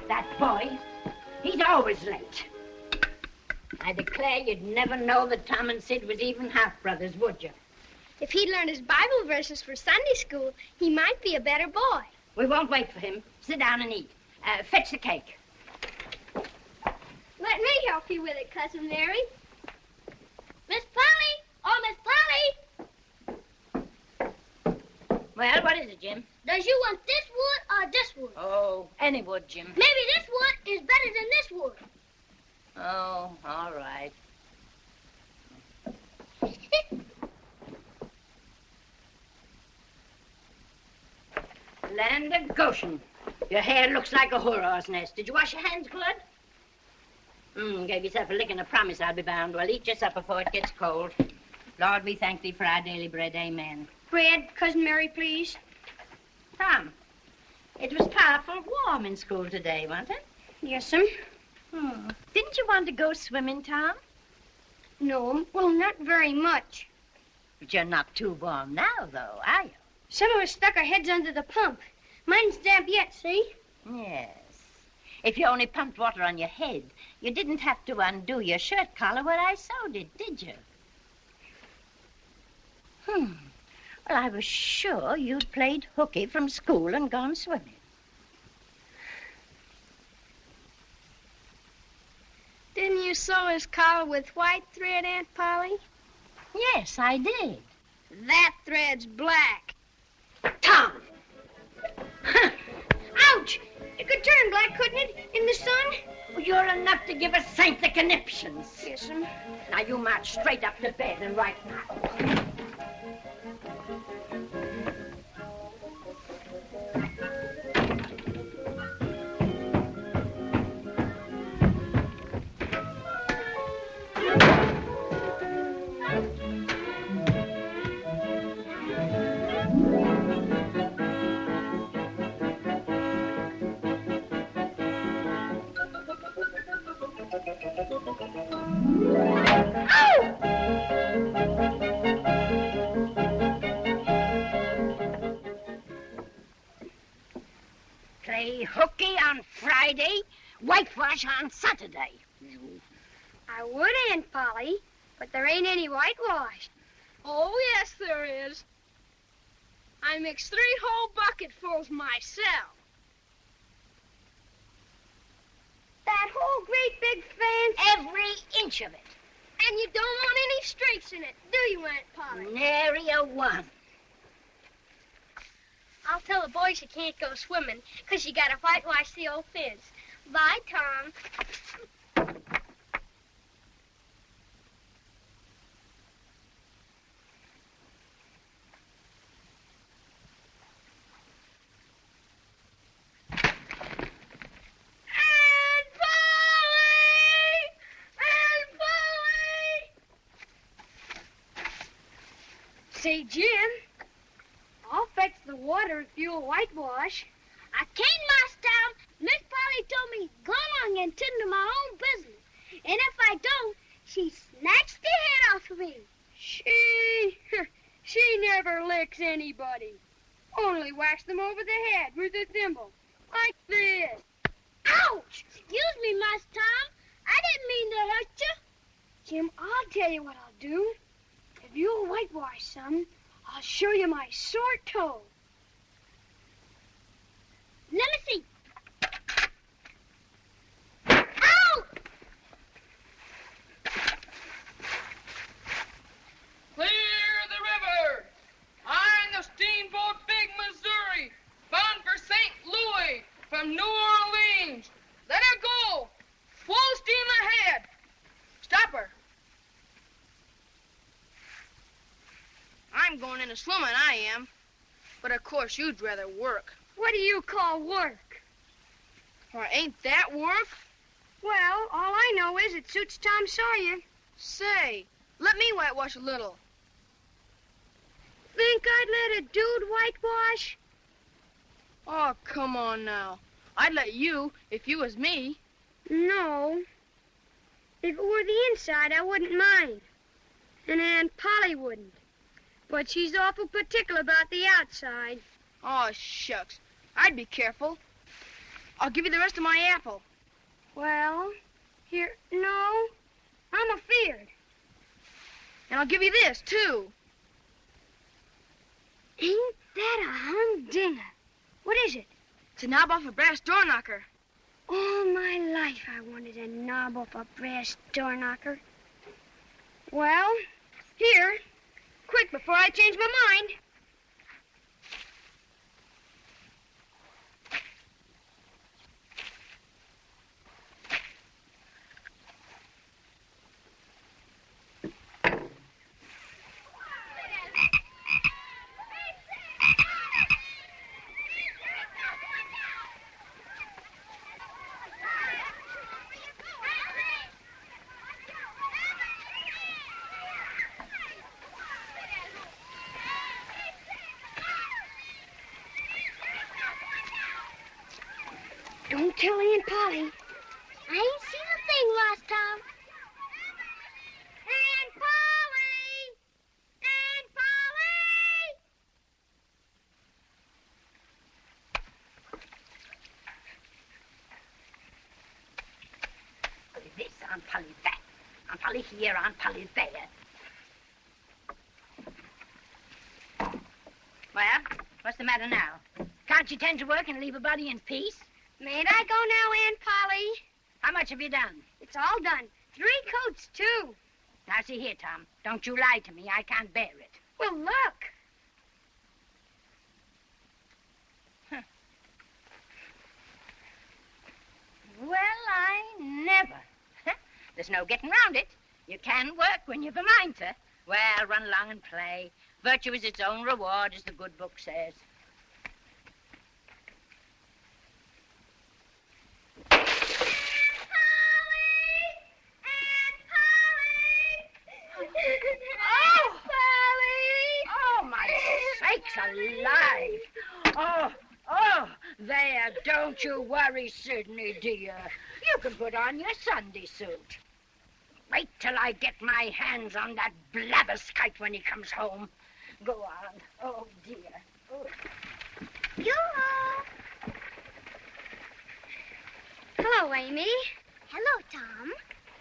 That boy, he's always late. I declare you'd never know that Tom and Sid was even half-brothers, would you? If he'd learned his Bible verses for Sunday school, he might be a better boy. We won't wait for him. Sit down and eat. Fetch the cake. Let me help you with it, Cousin Mary. Miss Polly! Oh, Miss Polly! Well, what is it, Jim? Does you want this wood or this wood? Oh, any wood, Jim. Maybe this wood is better than this wood. Oh, all right. Land of Goshen. Your hair looks like a horror's nest. Did you wash your hands good? Gave yourself a lick and a promise, I'll be bound. Well, eat your supper before it gets cold. Lord, we thank thee for our daily bread. Amen. Bread, Cousin Mary, please. Tom, it was powerful warm in school today, wasn't it? Yes'm. Didn't you want to go swimming, Tom? No, well, not very much. But you're not too warm now, though, are you? Some of us stuck our heads under the pump. Mine's damp yet, see? Yes. If you only pumped water on your head, you didn't have to undo your shirt collar where I sewed it, did you? Well, I was sure you'd played hooky from school and gone swimming. Didn't you sew his collar with white thread, Aunt Polly? Yes, I did. That thread's black. Tom! Ouch! It could turn black, couldn't it, in the sun? Well, you're enough to give a saint the conniptions. Yes'm. Now, you march straight up to bed and right now. Play hooky on Friday, whitewash on Saturday. I would, Aunt Polly, but there ain't any whitewash. Oh, yes, there is. I mixed 3 whole bucketfuls myself. That whole great big fence? Every inch of it. And you don't want any streaks in it, do you, Aunt Polly? Nary a one. I'll tell the boys you can't go swimming, 'cause you gotta whitewash the old fence. Bye, Tom. Say, Jim, I'll fetch the water if you'll whitewash. I can't, Master Tom. Miss Polly told me go along and tend to my own business. And if I don't, she snatched the head off of me. She never licks anybody. Only whacks them over the head with a thimble, like this. Ouch! Excuse me, Master Tom. I didn't mean to hurt you. Jim, I'll tell you what I'll do. If you'll whitewash some, I'll show you my sore toe. Let me see. Ow! Clear the river! I'm the steamboat Big Missouri, bound for St. Louis from New Orleans. Let her go! Full steam ahead! Stop her! I'm going into swimming, I am. But of course you'd rather work. What do you call work? Or ain't that work? Well, all I know is it suits Tom Sawyer. Say, let me whitewash a little. Think I'd let a dude whitewash? Oh, come on now. I'd let you if you was me. No. If it were the inside, I wouldn't mind. And Aunt Polly wouldn't. But she's awful particular about the outside. Oh, shucks. I'd be careful. I'll give you the rest of my apple. Well, here, no, I'm afeard. And I'll give you this, too. Ain't that a humdinger? What is it? It's a knob off a brass door knocker. All my life I wanted a knob off a brass door knocker. Well, here, quick before I change my mind. Don't tell Aunt Polly. I ain't seen a thing last time. Aunt Polly! Aunt Polly! Polly this, Aunt Polly that. Aunt Polly here, Aunt Polly there. Well, what's the matter now? Can't you tend to work and leave a body in peace? Mayn't I go now, Aunt Polly? How much have you done? It's all done. 3 coats, too. Now, see here, Tom. Don't you lie to me. I can't bear it. Well, look. Well, I never. There's no getting round it. You can work when you've a mind to. Well, run along and play. Virtue is its own reward, as the good book says. Alive! Oh, there, don't you worry, Sydney, dear. You can put on your Sunday suit. Wait till I get my hands on that blabberskite when he comes home. Go on. Oh, dear. Oh. Yoo-hoo! Hello, Amy. Hello, Tom.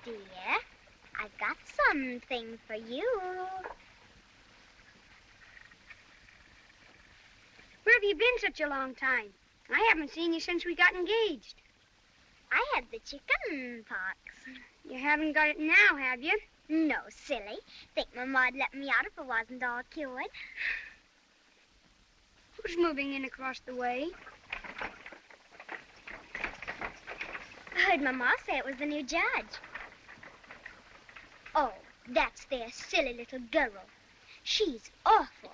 Dear, I've got something for you. Where have you been such a long time? I haven't seen you since we got engaged. I had the chicken pox. You haven't got it now, have you? No, silly. Think Mama'd let me out if it wasn't all cured. Who's moving in across the way? I heard Mama say it was the new judge. Oh, that's their silly little girl. She's awful.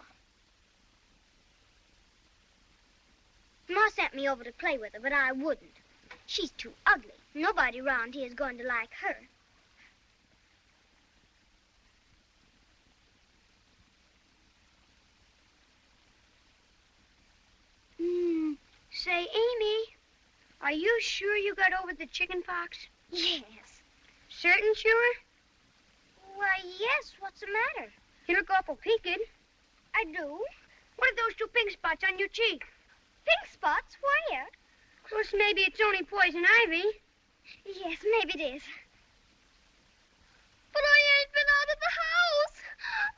Ma sent me over to play with her, but I wouldn't. She's too ugly. Nobody around here is going to like her. Say, Amy, are you sure you got over the chicken pox? Yes. Certain sure? Why, yes. What's the matter? You look awful peaked. I do. What are those 2 pink spots on your cheek? Pink spots? Where? Of course, maybe it's only poison ivy. Yes, maybe it is. But I ain't been out of the house.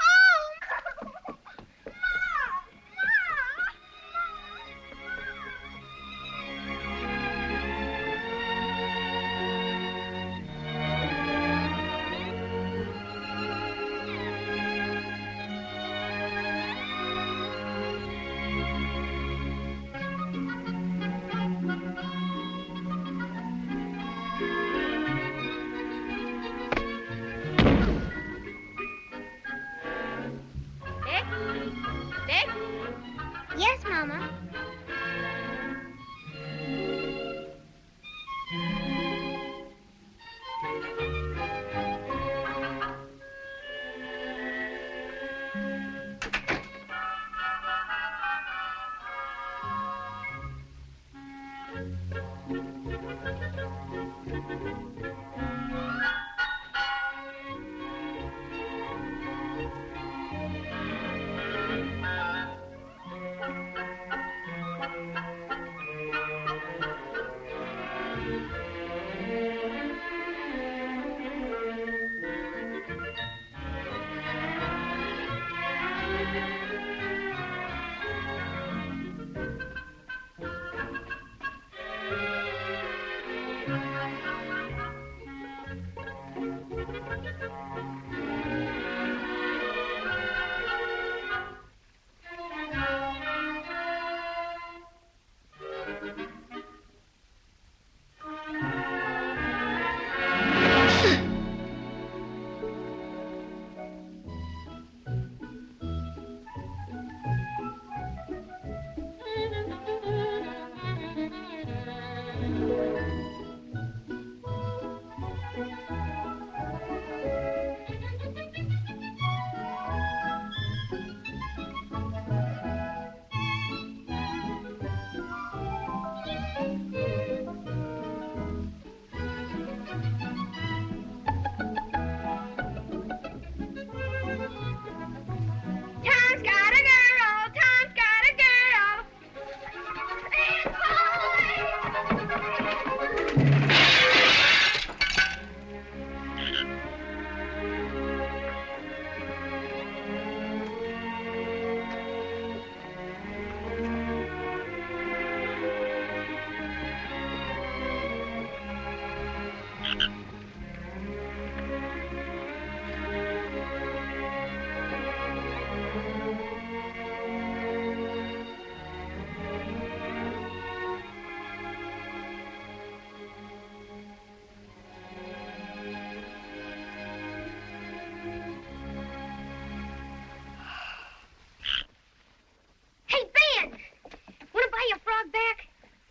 Oh! Yes, Mama.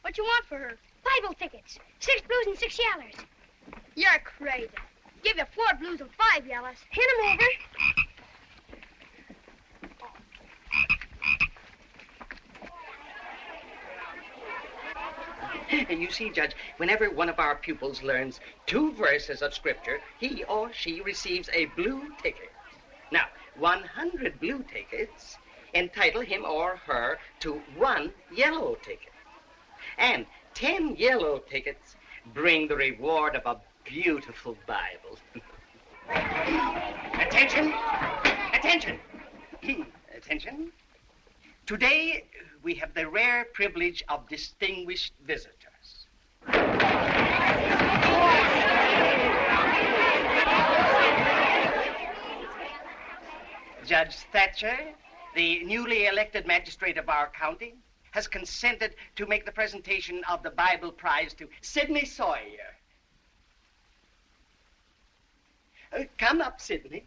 What you want for her? Bible tickets. 6 blues and 6 yellers. You're crazy. Give you 4 blues and 5 yellers. Hand 'em over. And you see, Judge, whenever one of our pupils learns 2 verses of Scripture, he or she receives a blue ticket. Now, 100 blue tickets entitle him or her to 1 yellow ticket. And 10 yellow tickets bring the reward of a beautiful Bible. Attention! Attention! Attention. Today, we have the rare privilege of distinguished visitors. Judge Thatcher, the newly elected magistrate of our county, has consented to make the presentation of the Bible prize to Sidney Sawyer. Come up, Sidney.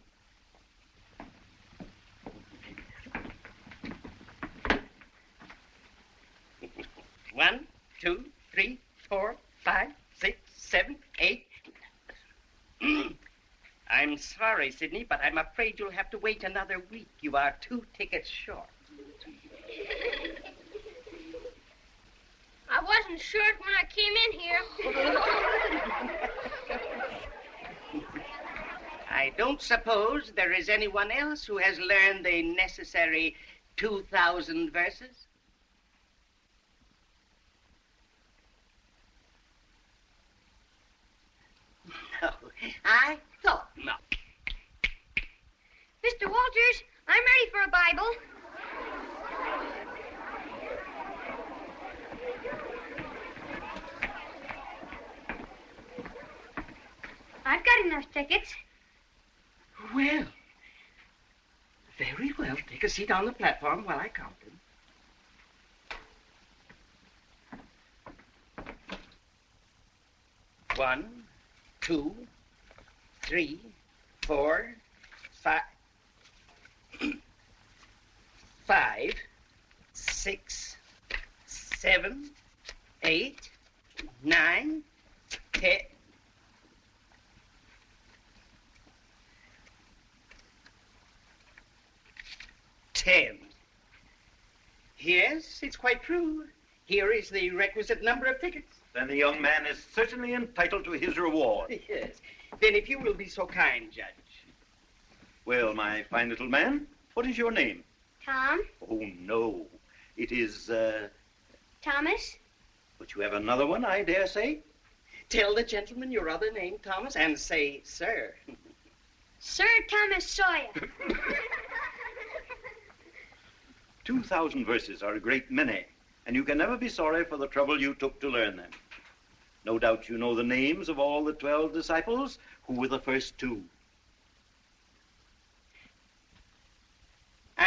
One, 2, 3, 4, 5, 6, 7, 8. I'm sorry, Sidney, but I'm afraid you'll have to wait another week. You are 2 tickets short. I wasn't short when I came in here. I don't suppose there is anyone else who has learned the necessary 2,000 verses? No, I thought not. Mr. Walters, I'm ready for a Bible. I've got enough tickets. Well, very well. Take a seat on the platform while I count them. One, 2, 3, 4, 5, 5, 6, 7, 8, 9, 10. Yes, it's quite true. Here is the requisite number of tickets. Then the young man is certainly entitled to his reward. Yes. Then if you will be so kind, Judge. Well, my fine little man, what is your name? Tom. Oh, no. It is, Thomas. But you have another one, I dare say? Tell the gentleman your other name, Thomas, and say, sir. Sir Thomas Sawyer. 2,000 verses are a great many, and you can never be sorry for the trouble you took to learn them. No doubt you know the names of all the 12 disciples. Who were the first 2?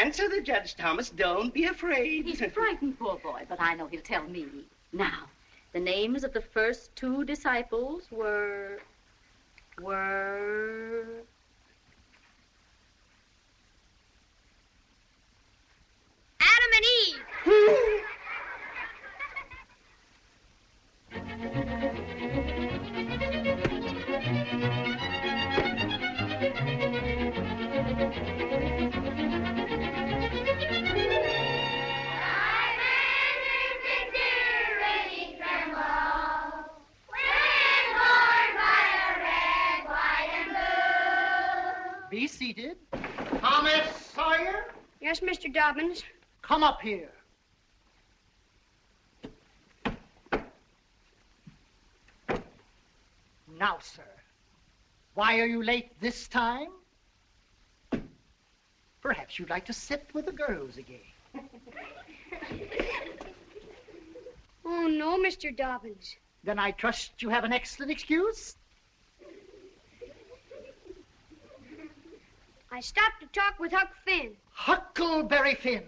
Answer the judge, Thomas. Don't be afraid. He's frightened, poor boy, but I know he'll tell me. Now, the names of the first 2 disciples were... Adam and Eve. Be seated. Thomas Sawyer, Yes, Mr. Dobbins. come up here. Now, sir, why are you late this time? Perhaps you'd like to sit with the girls again. Oh, no, Mr. Dobbins. Then I trust you have an excellent excuse? I stopped to talk with Huck Finn. Huckleberry Finn.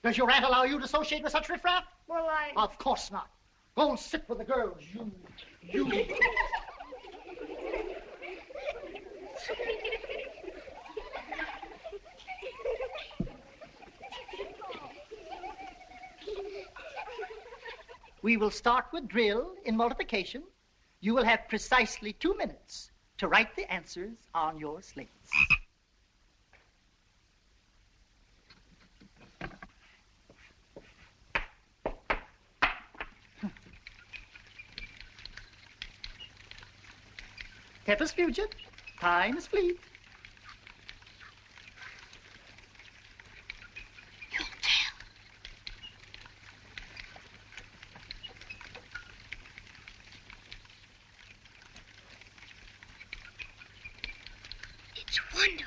Does your aunt allow you to associate with such riffraff? Well, Of course not. Go and sit with the girls, you. We will start with drill in multiplication. You will have precisely 2 minutes to write the answers on your slates. Tempus fugit, time is fleet. It's wonderful.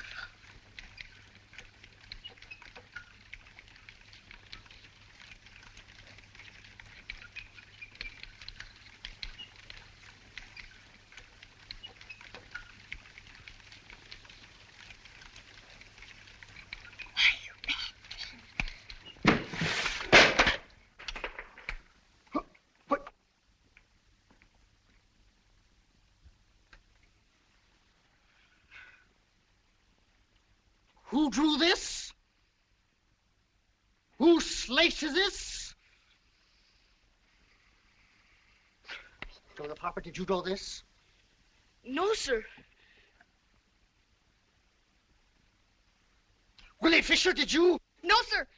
Who drew this? Who slices this? Brother Popper, did you draw this? No, sir. Willie Fisher, did you? No, sir.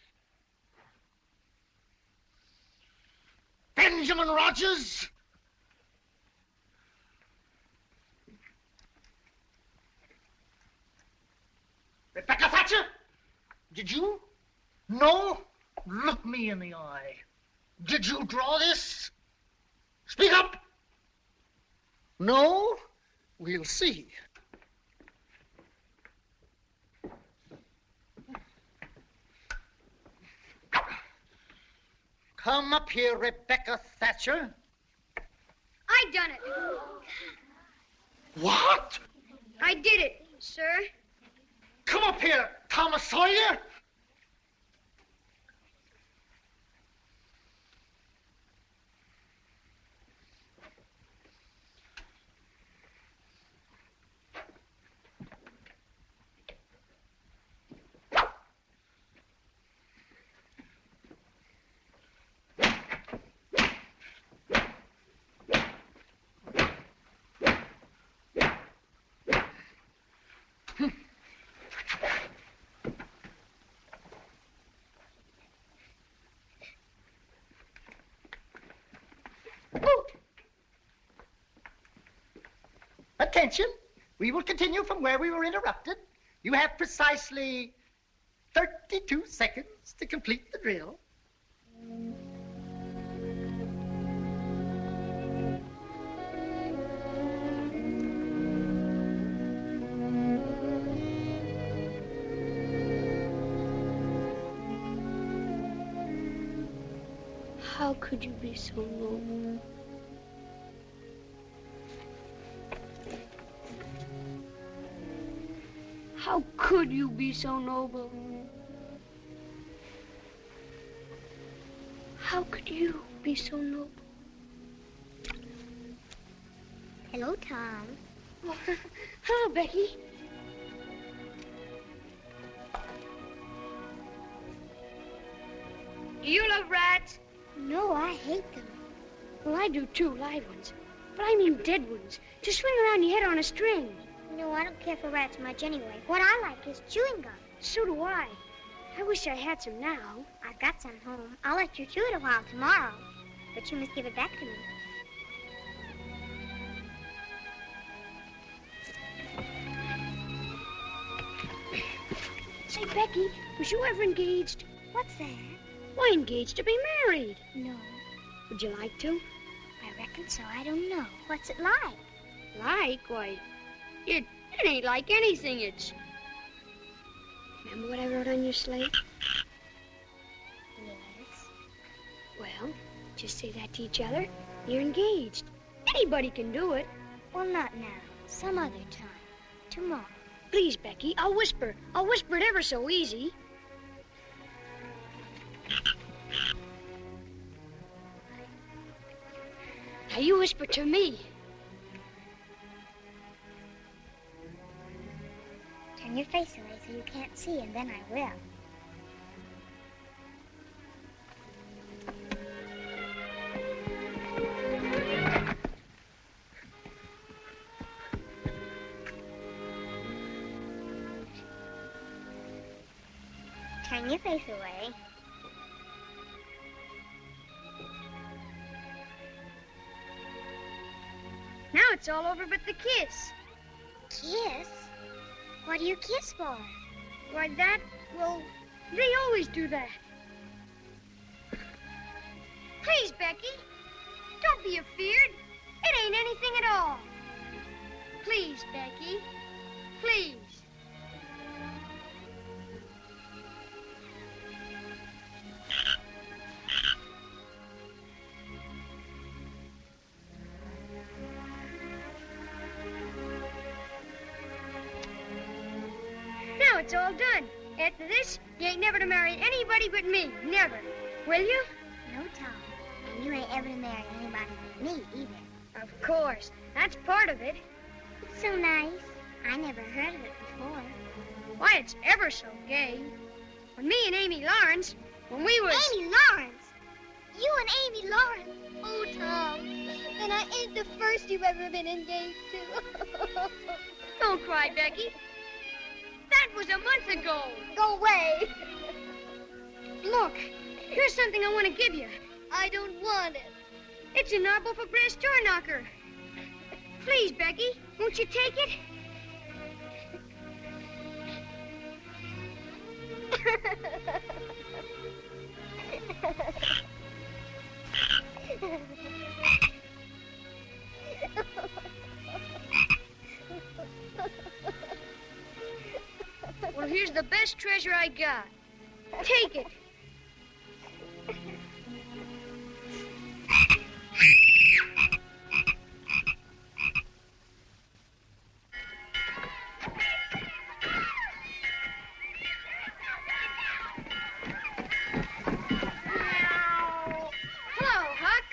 Benjamin Rogers? Rebecca Thatcher? Did you? No? Look me in the eye. Did you draw this? Speak up! No? We'll see. Come up here, Rebecca Thatcher. I done it. What? I did it, sir. Come up here, Toma Sojera. Attention, we will continue from where we were interrupted. You have precisely 32 seconds to complete the drill. How could you be so noble? How could you be so noble? You be so noble. Hello, Tom. Oh, hello, Becky. Do you love rats? No, I hate them. Well, I do too, live ones. But I mean dead ones. To swing around your head on a string. No, I don't care for rats much anyway. What I like is chewing gum. So do I. I wish I had some now. I've got some home. I'll let you chew it a while tomorrow. But you must give it back to me. Say, Becky, was you ever engaged? What's that? Why, engaged to be married. No. Would you like to? I reckon so. I don't know. What's it like? Like? Why, it ain't like anything. It's... Remember what I wrote on your slate? Yes. Well, just say that to each other. You're engaged. Anybody can do it. Well, not now. Some other time. Tomorrow. Please, Becky, I'll whisper. I'll whisper it ever so easy. Now you whisper to me. Turn your face away so you can't see, and then I will. Turn your face away. Now it's all over but the kiss. Kiss? What do you kiss for? Why, that, well, they always do that. Please, Becky, don't be afeard. It ain't anything at all. Please, Becky, please. Now it's all done. After this, you ain't never to marry anybody but me. Never. Will you? No, Tom. And you ain't ever to marry anybody but me, either. Of course. That's part of it. It's so nice. I never heard of it before. Why, it's ever so gay. When me and Amy Lawrence, when we was... Amy Lawrence? You and Amy Lawrence? Oh, Tom. And I ain't the first you've ever been engaged to. Don't cry, Becky. That was a month ago. Go away. Look, here's something I want to give you. I don't want it. It's a marble for brass door knocker. Please, Becky, won't you take it? Well, here's the best treasure I got. Take it. Hello, Huck.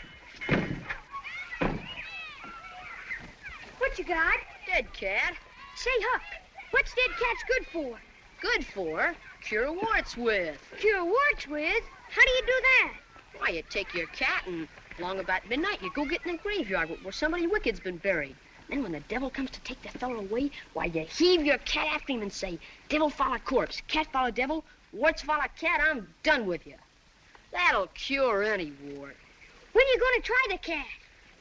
What you got? Dead cat. Say, Huck, what's dead cats good for? Good for? Cure warts with. Cure warts with? How do you do that? Why, you take your cat and along about midnight you go get in the graveyard where somebody wicked's been buried. Then when the devil comes to take the fellow away, why, you heave your cat after him and say, devil follow corpse, cat follow devil, warts follow cat, I'm done with you. That'll cure any wart. When you going to try the cat?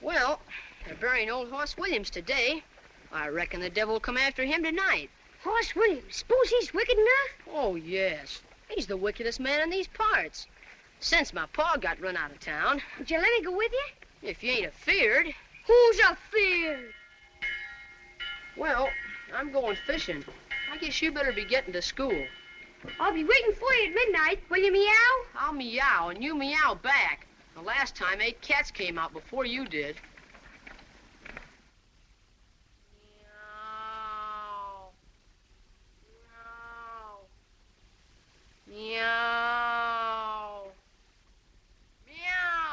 Well, they're burying old Hoss Williams today. I reckon the devil will come after him tonight. Hoss Williams, suppose he's wicked enough? Oh, yes. He's the wickedest man in these parts. Since my pa got run out of town. Would you let me go with you? If you ain't afeard. Who's afeard? Well, I'm going fishing. I guess you better be getting to school. I'll be waiting for you at midnight. Will you meow? I'll meow and you meow back. The last time 8 cats came out before you did. Meow. Meow.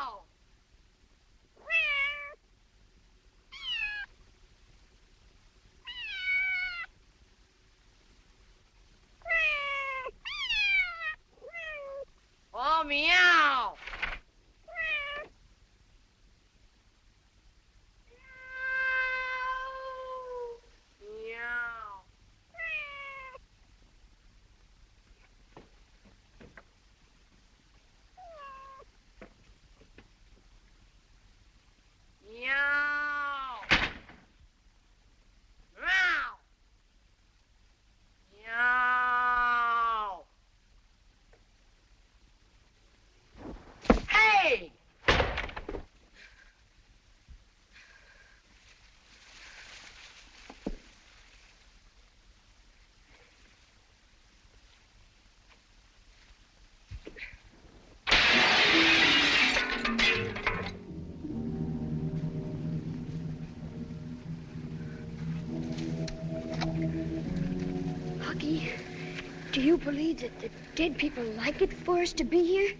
Do you believe that the dead people like it for us to be here?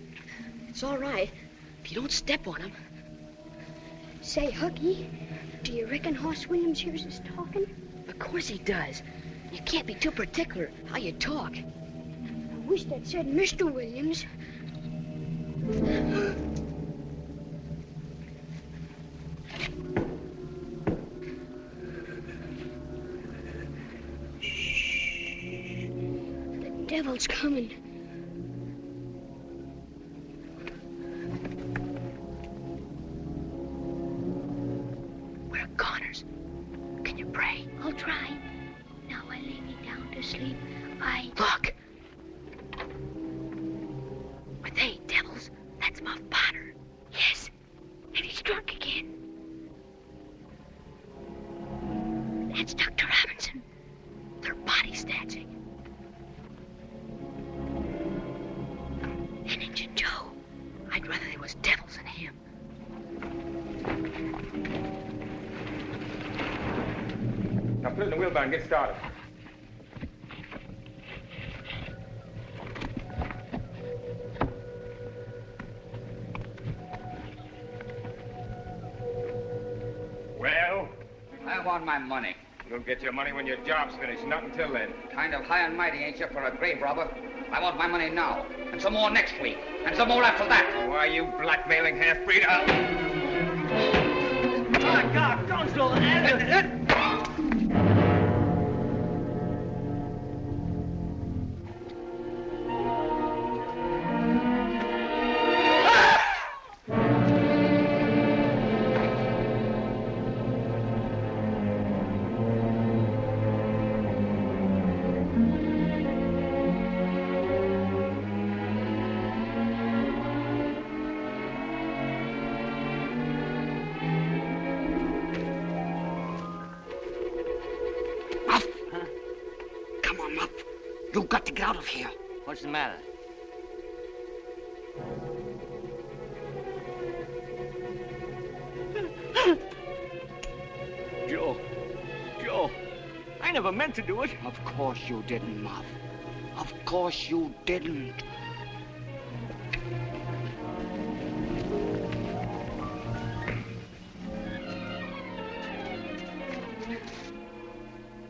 It's all right if you don't step on them. Say, Hooky, do you reckon Hoss Williams hears us talking? Of course he does. You can't be too particular how you talk. I wish that said Mr. Williams. The devil's coming. We're goners. Can you pray? I'll try. Now I lay me down to sleep. Look! Are they devils? That's Muff Potter. Yes, and he's drunk again. That's Dr. Robinson. They're body snatching. And Injun Joe. I'd rather there was devils than him. Now put it in the wheelbarrow and get started. Well? I want my money. You'll get your money when your job's finished, not until then. Kind of high and mighty, ain't you, for a grave robber? I want my money now, and some more next week, and some more after that. Why, you blackmailing half-breed, My God, don't throw that. You've got to get out of here. What's the matter? Joe, I never meant to do it. Of course you didn't, Muff. Of course you didn't.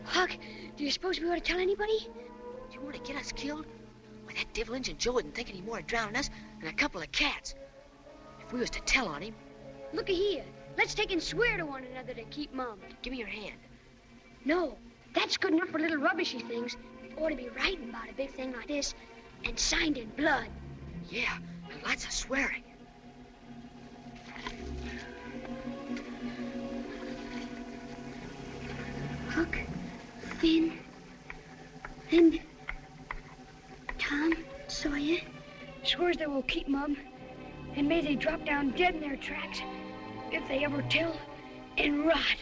Huck, do you suppose we ought to tell anybody? Do you want to get us killed? Why, that devil Injun Joe wouldn't think any more of drowning us than a couple of cats. If we was to tell on him... Looky here. Let's take and swear to one another to keep mum. Give me your hand. No, that's good enough for little rubbishy things. Ought to be writing about a big thing like this and signed in blood. Yeah, and lots of swearing. Huck, Finn, and Tom Sawyer swears they will keep mum, and may they drop down dead in their tracks if they ever tell and rot.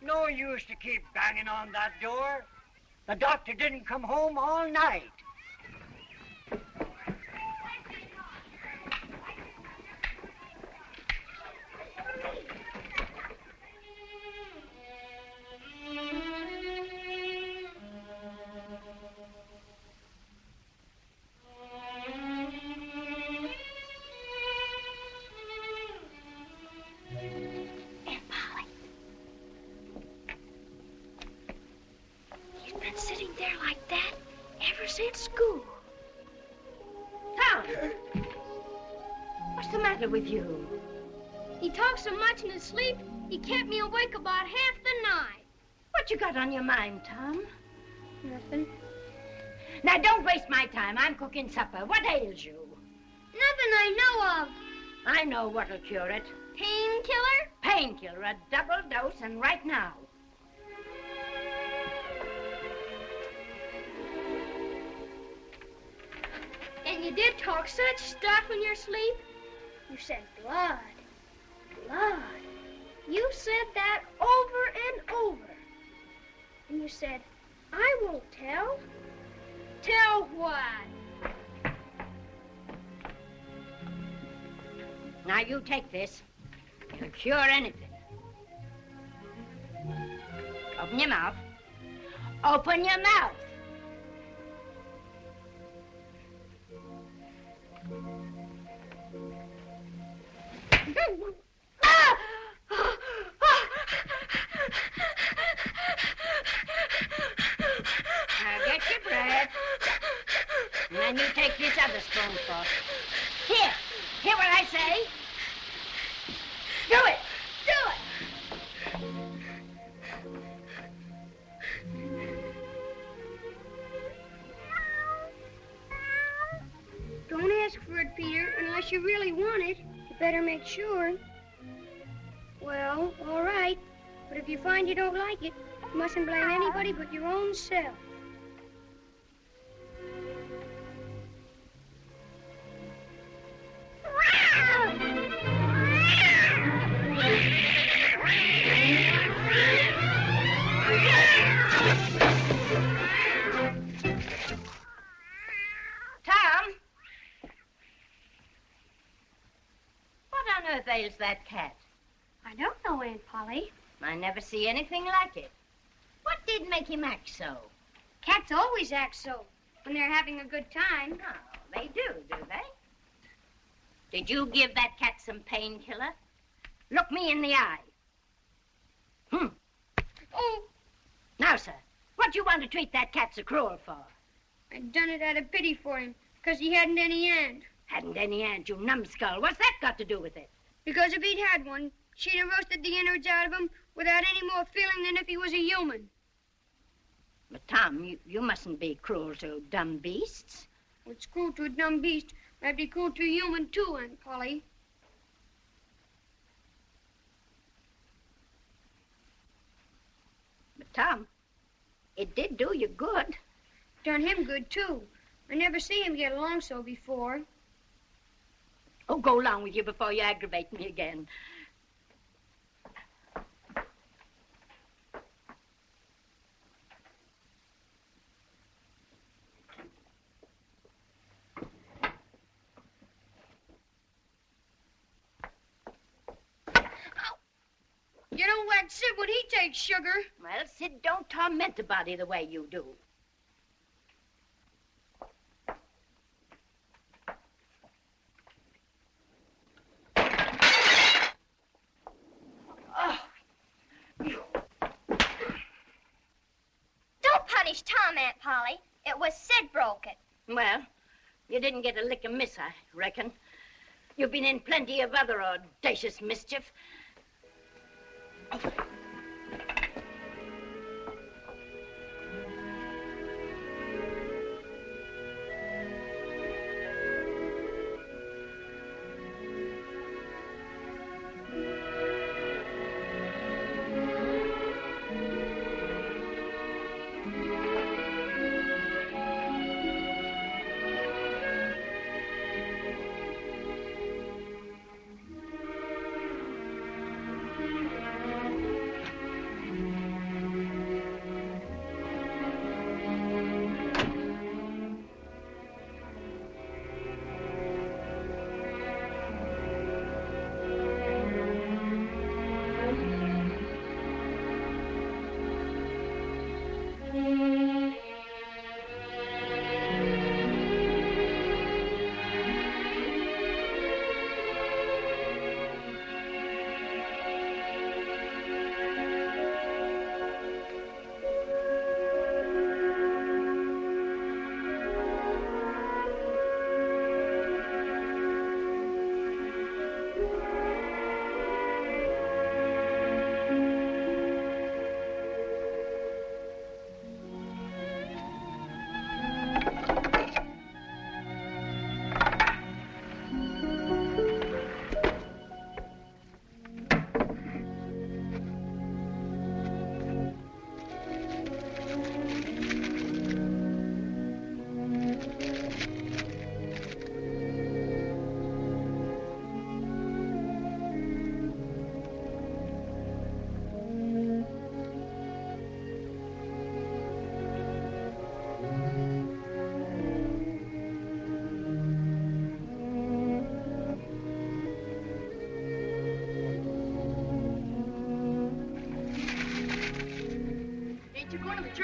No use to keep banging on that door. The doctor didn't come home all night. Sitting there like that ever since school. Tom! What's the matter with you? He talks so much in his sleep, he kept me awake about half the night. What you got on your mind, Tom? Nothing. Now, don't waste my time. I'm cooking supper. What ails you? Nothing I know of. I know what'll cure it. Painkiller? Painkiller, a double dose, and right now. And you did talk such stuff in your sleep? You said blood, blood. You said that over and over. And you said, I won't tell. Tell what? Now you take this. It'll cure anything. Open your mouth. Open your mouth. Now get your breath. And then you take this other spoonful. Here. Hear what I say? Do it. Do it. Don't ask for it, Peter, unless you really want it. You better make sure. Well, all right. But if you find you don't like it, you mustn't blame anybody but your own self. Ails that cat? I don't know, Aunt Polly. I never see anything like it. What did make him act so? Cats always act so when they're having a good time. Oh, they do they? Did you give that cat some painkiller? Look me in the eye. Oh. Now, sir, what do you want to treat that cat so cruel for? I done it out of pity for him, because he hadn't any aunt. Hadn't any aunt, you numbskull. What's that got to do with it? Because if he'd had one, she'd have roasted the innards out of him without any more feeling than if he was a human. But, Tom, you mustn't be cruel to dumb beasts. What's cruel to a dumb beast might be cruel to a human, too, Aunt Polly. But, Tom, it did do you good. Done him good, too. I never see him get along so before. Oh, go along with you before you aggravate me again. You don't whack Sid when he takes sugar. Well, Sid don't torment a body the way you do. Tom, Aunt Polly. It was Sid broke it. Well, you didn't get a lick of miss, I reckon. You've been in plenty of other audacious mischief. Oh.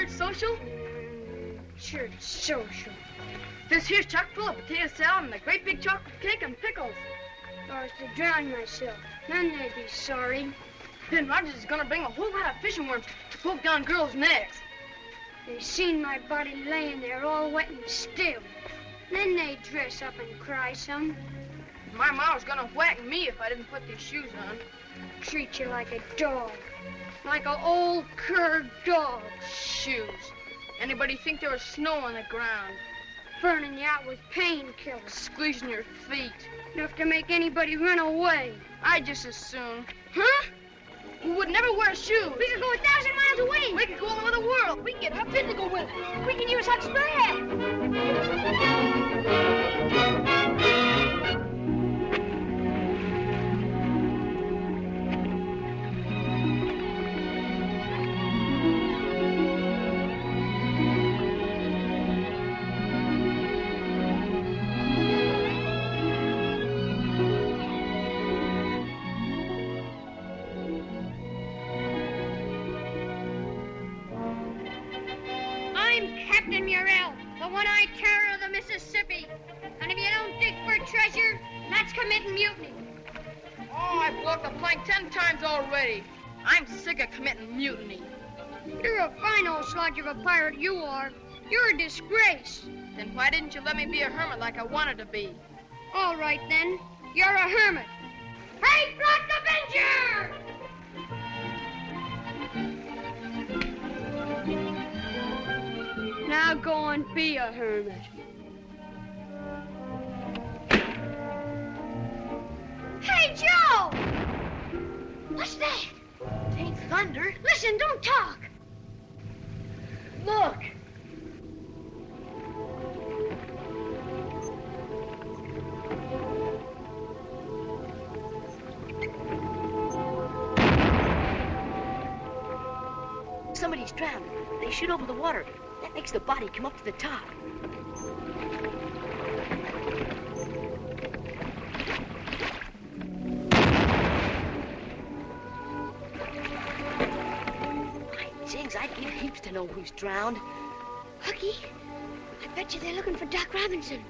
it's social? Sure, it's social. This here's chock full of potato salad and a great big chocolate cake and pickles. Or I was to drown myself. Then they'd be sorry. Then Rogers is gonna bring a whole lot of fishing worms to poke down girls' necks. They seen my body laying there all wet and still. Then they'd dress up and cry some. My ma was gonna whack me if I didn't put these shoes on. Treat you like a dog. Like an old cur dog. Shoes. Anybody think there was snow on the ground? Burning you out with painkillers. Squeezing your feet. Enough to make anybody run away. I'd just as soon. Huh? We would never wear shoes. We could go 1,000 miles away. We could go all over the world. We can get physical with it. We can use hot spread. Captain Murrell, the one-eyed terror of the Mississippi. And if you don't dig for treasure, that's committing mutiny. Oh, I've walked the plank 10 times already. I'm sick of committing mutiny. You're a fine old sludge of a pirate, you are. You're a disgrace. Then why didn't you let me be a hermit like I wanted to be? All right, then. You're a hermit. Hey, Black Avenger! Now go and be a hermit. Hey, Joe! What's that? It ain't thunder. Listen, don't talk. Look. Somebody's drowned. They shoot over the water. That makes the body come up to the top. My jigs, I'd give heaps to know who's drowned. Hooky, I bet you they're looking for Doc Robinson.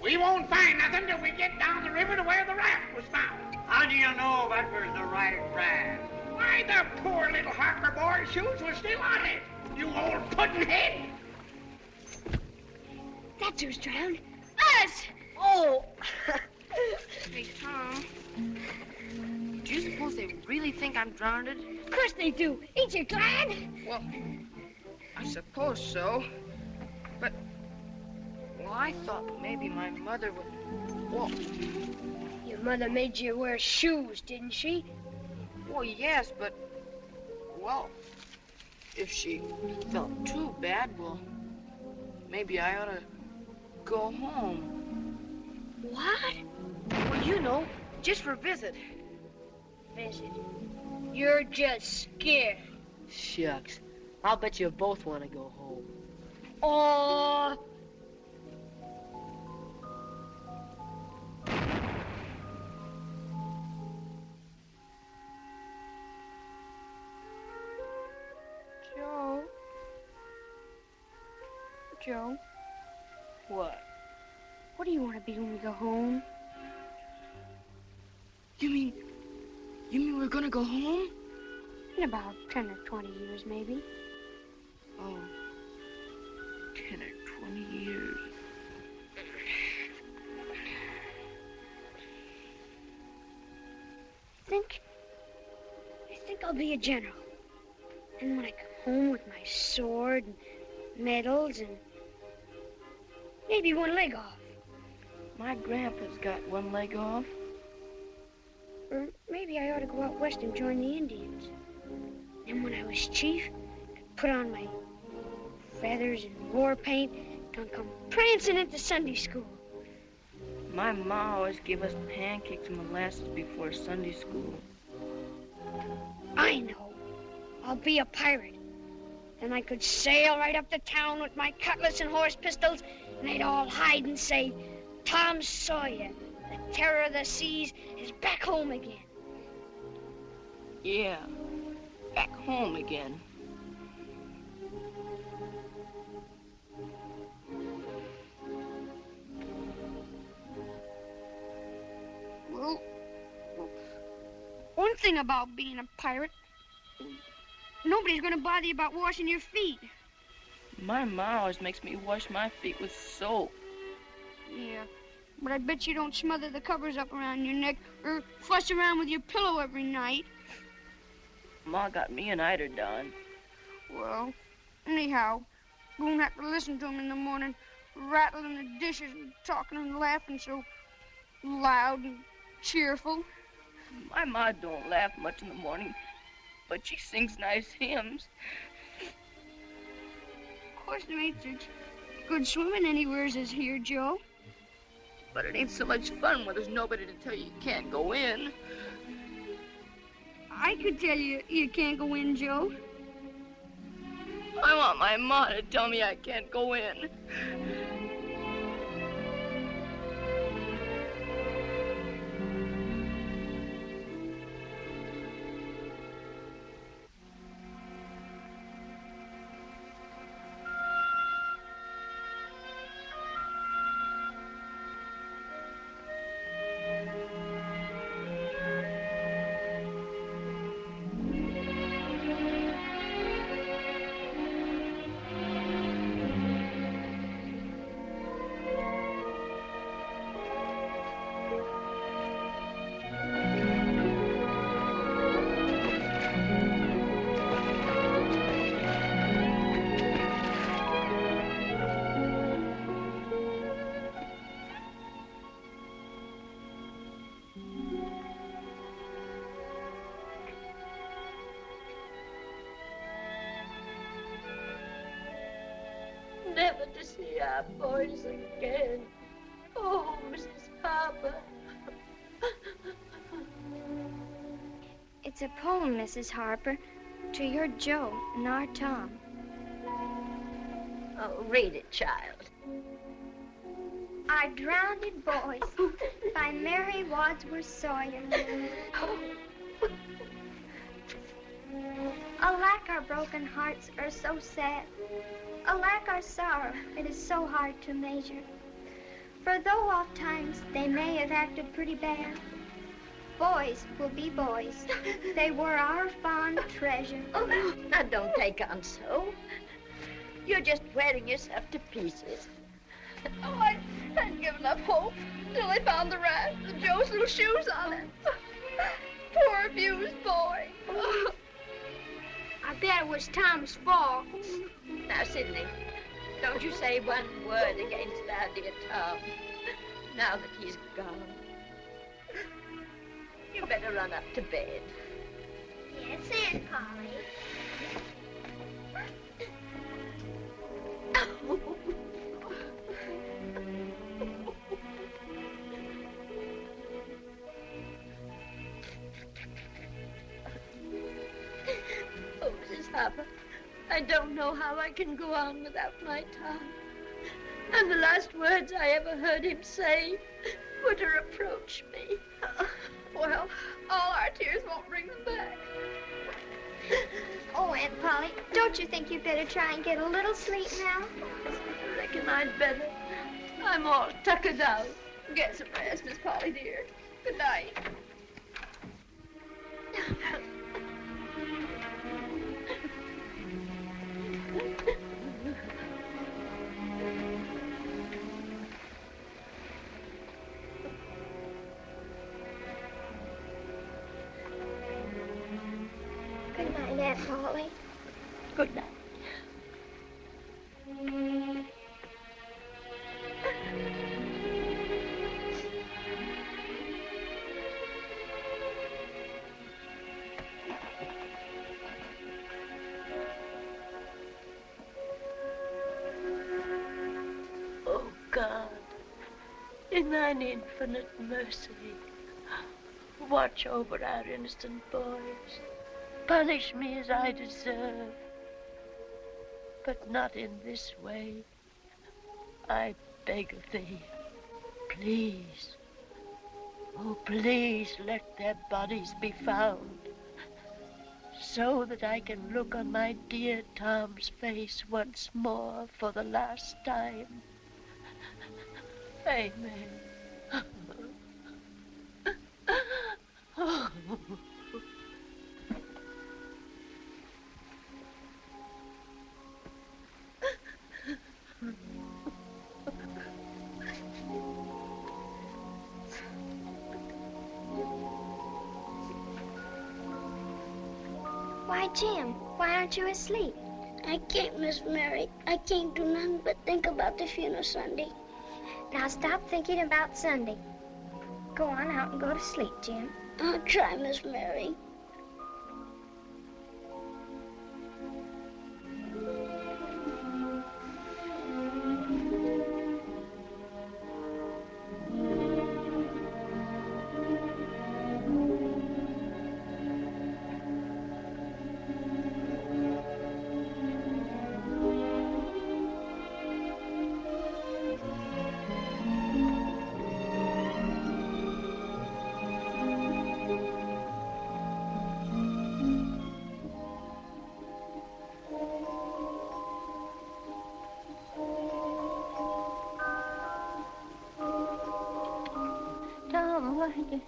We won't find nothing till we get down the river to where the raft was found. How do you know that was the right raft? Why, the poor little Harper boy's shoes were still on it. You old puddin'-head. That's who's drowned. Us! Oh! Hey, Tom. Do you suppose they really think I'm drowned? Of course they do. Ain't you glad? Well, I suppose so. But, well, I thought maybe my mother would... Well... Your mother made you wear shoes, didn't she? Well, yes, but... Well, if she felt too bad, well, maybe I ought to go home. What? Well, you know, just for a visit. Visit? You're just scared. Shucks. I'll bet you both want to go home. Oh. Joe. What? What do you want to be when we go home? You mean we're gonna go home? In about 10 or 20 years, maybe. Oh, 10 or 20 years. I think I'll be a general. And when I come home with my sword and medals and maybe one leg off. My grandpa's got one leg off. Or maybe I ought to go out west and join the Indians. And when I was chief, I'd put on my feathers and war paint and come prancing into Sunday school. My ma always gave us pancakes and molasses before Sunday school. I know. I'll be a pirate. And I could sail right up to town with my cutlass and horse pistols, and they'd all hide and say, Tom Sawyer, the terror of the seas, is back home again. Yeah, back home again. Well, one thing about being a pirate, nobody's going to bother you about washing your feet. My ma always makes me wash my feet with soap. Yeah, but I bet you don't smother the covers up around your neck or fuss around with your pillow every night. Ma got me an eider done. Well, anyhow, you won't have to listen to him in the morning, rattling the dishes and talking and laughing so loud and cheerful. My ma don't laugh much in the morning, but she sings nice hymns. Of course, there ain't such good swimming anywheres as here, Joe. But it ain't so much fun when there's nobody to tell you can't go in. I could tell you you can't go in, Joe. I want my ma to tell me I can't go in. Never to see our boys again. Oh, Mrs. Harper. It's a poem, Mrs. Harper, to your Joe and our Tom. Oh, read it, child. Our Drowned Boys by Mary Wadsworth Sawyer. Alack, our broken hearts are so sad. Alack, our sorrow, it is so hard to measure. For though oft times they may have acted pretty bad, boys will be boys. They were our fond treasure. Oh, now don't take on so. You're just wearing yourself to pieces. Oh, I'd given up hope until I found the raft with Joe's little shoes on it. Poor abused boy. I bet it was Tom's fault. Now, Sidney, don't you say one word against our dear Tom, now that he's gone. You better run up to bed. Yes, Aunt Polly. Oh, Mrs. Harper, I don't know how I can go on without my Tom. And the last words I ever heard him say were to reproach me. Well, all our tears won't bring them back. Oh, Aunt Polly, don't you think you'd better try and get a little sleep now? I reckon I'd better. I'm all tuckered out. Get some rest, Miss Polly, dear. Good night. Good night, Aunt Polly. Good night. Oh, God, in thine infinite mercy, watch over our innocent boys. Punish me as I deserve, but not in this way. I beg of thee, please. Oh, please let their bodies be found, so that I can look on my dear Tom's face once more for the last time. Amen. Why, Jim, why aren't you asleep? I can't, Miss Mary. I can't do nothing but think about the funeral Sunday. Now stop thinking about Sunday. Go on out and go to sleep, Jim. I'll try, Miss Mary. Tom, why did...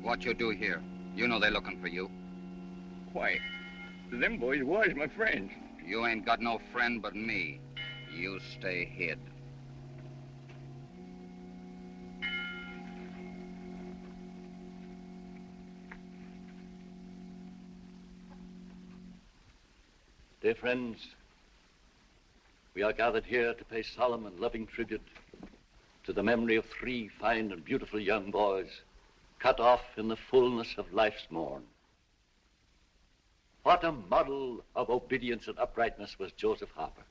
What you do here? You know they're looking for you. Why, them boys was my friends. You ain't got no friend but me. You stay hid. Dear friends, we are gathered here to pay solemn and loving tribute to the memory of 3 fine and beautiful young boys cut off in the fullness of life's morn. What a model of obedience and uprightness was Joseph Harper.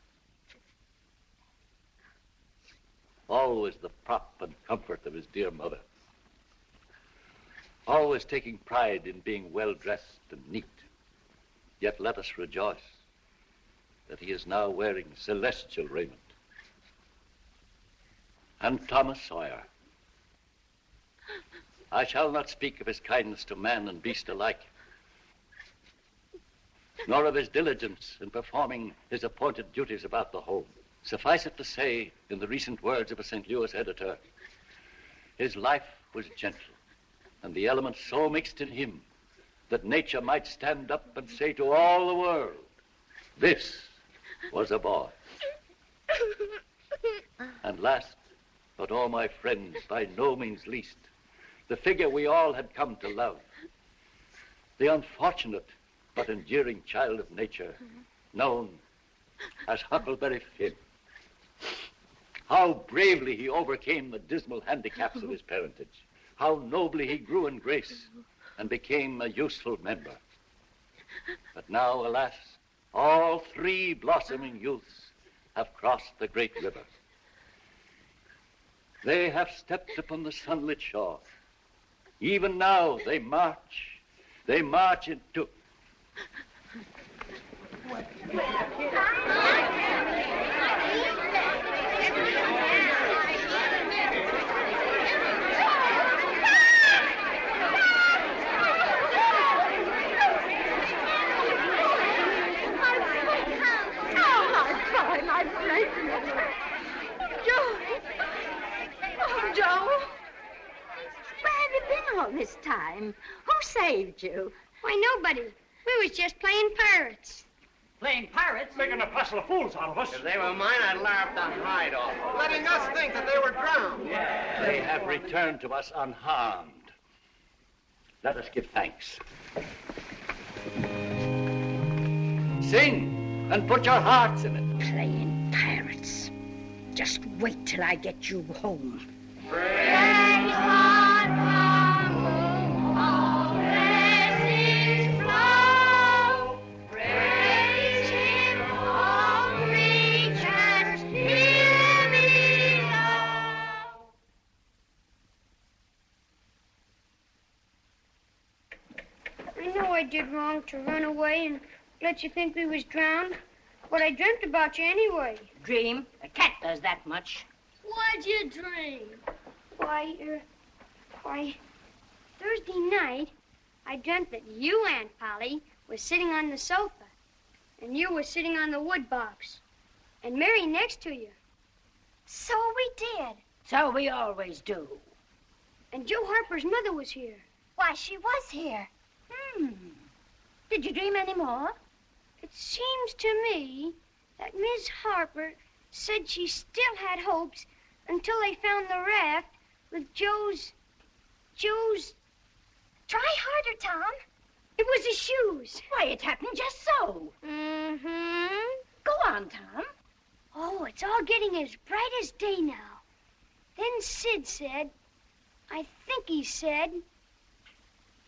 Always the prop and comfort of his dear mother. Always taking pride in being well-dressed and neat. Yet let us rejoice that he is now wearing celestial raiment. And Thomas Sawyer. I shall not speak of his kindness to man and beast alike, nor of his diligence in performing his appointed duties about the home. Suffice it to say, in the recent words of a St. Louis editor, his life was gentle, and the elements so mixed in him that nature might stand up and say to all the world, this was a boy. And last, but all my friends, by no means least, the figure we all had come to love, the unfortunate but enduring child of nature, known as Huckleberry Finn. How bravely he overcame the dismal handicaps of his parentage. How nobly he grew in grace and became a useful member. But now, alas, all 3 blossoming youths have crossed the great river. They have stepped upon the sunlit shore. Even now they march into... All this time. Who saved you? Why, nobody. We was just playing pirates. Playing pirates? Making a passel of fools out of us. If they were mine, I'd laugh the hide off. Letting us think that they were drowned. They have returned to us unharmed. Let us give thanks. Sing and put your hearts in it. Playing pirates. Just wait till I get you home. Praise God from whom all blessings flow. Praise Him. I did wrong to run away and let you think we was drowned. But I dreamt about you anyway. Dream? A cat does that much. What'd you dream? Why, Thursday night, I dreamt that you, Aunt Polly, was sitting on the sofa, and you were sitting on the wood box, and Mary next to you. So we did. So we always do. And Joe Harper's mother was here. Why, she was here. Did you dream any more? It seems to me that Miss Harper said she still had hopes until they found the raft with Joe's... Try harder, Tom. It was his shoes. Why, it happened just so. Mm-hmm. Go on, Tom. Oh, it's all getting as bright as day now. Then Sid said, I think he said,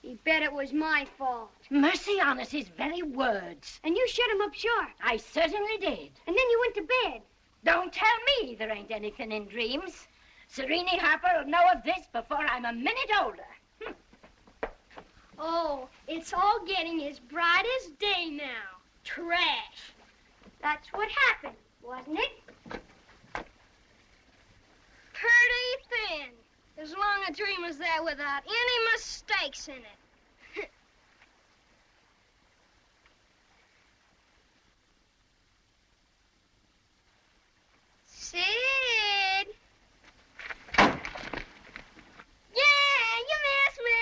he bet it was my fault. Mercy on us, his very words. And you shut him up sharp. I certainly did. And then you went to bed. Don't tell me there ain't anything in dreams. Serene Harper will know of this before I'm a minute older. Oh, it's all getting as bright as day now. Trash. That's what happened, wasn't it? Pretty thin. As long a dream as that without any mistakes in it. Sid! Yeah, you missed me!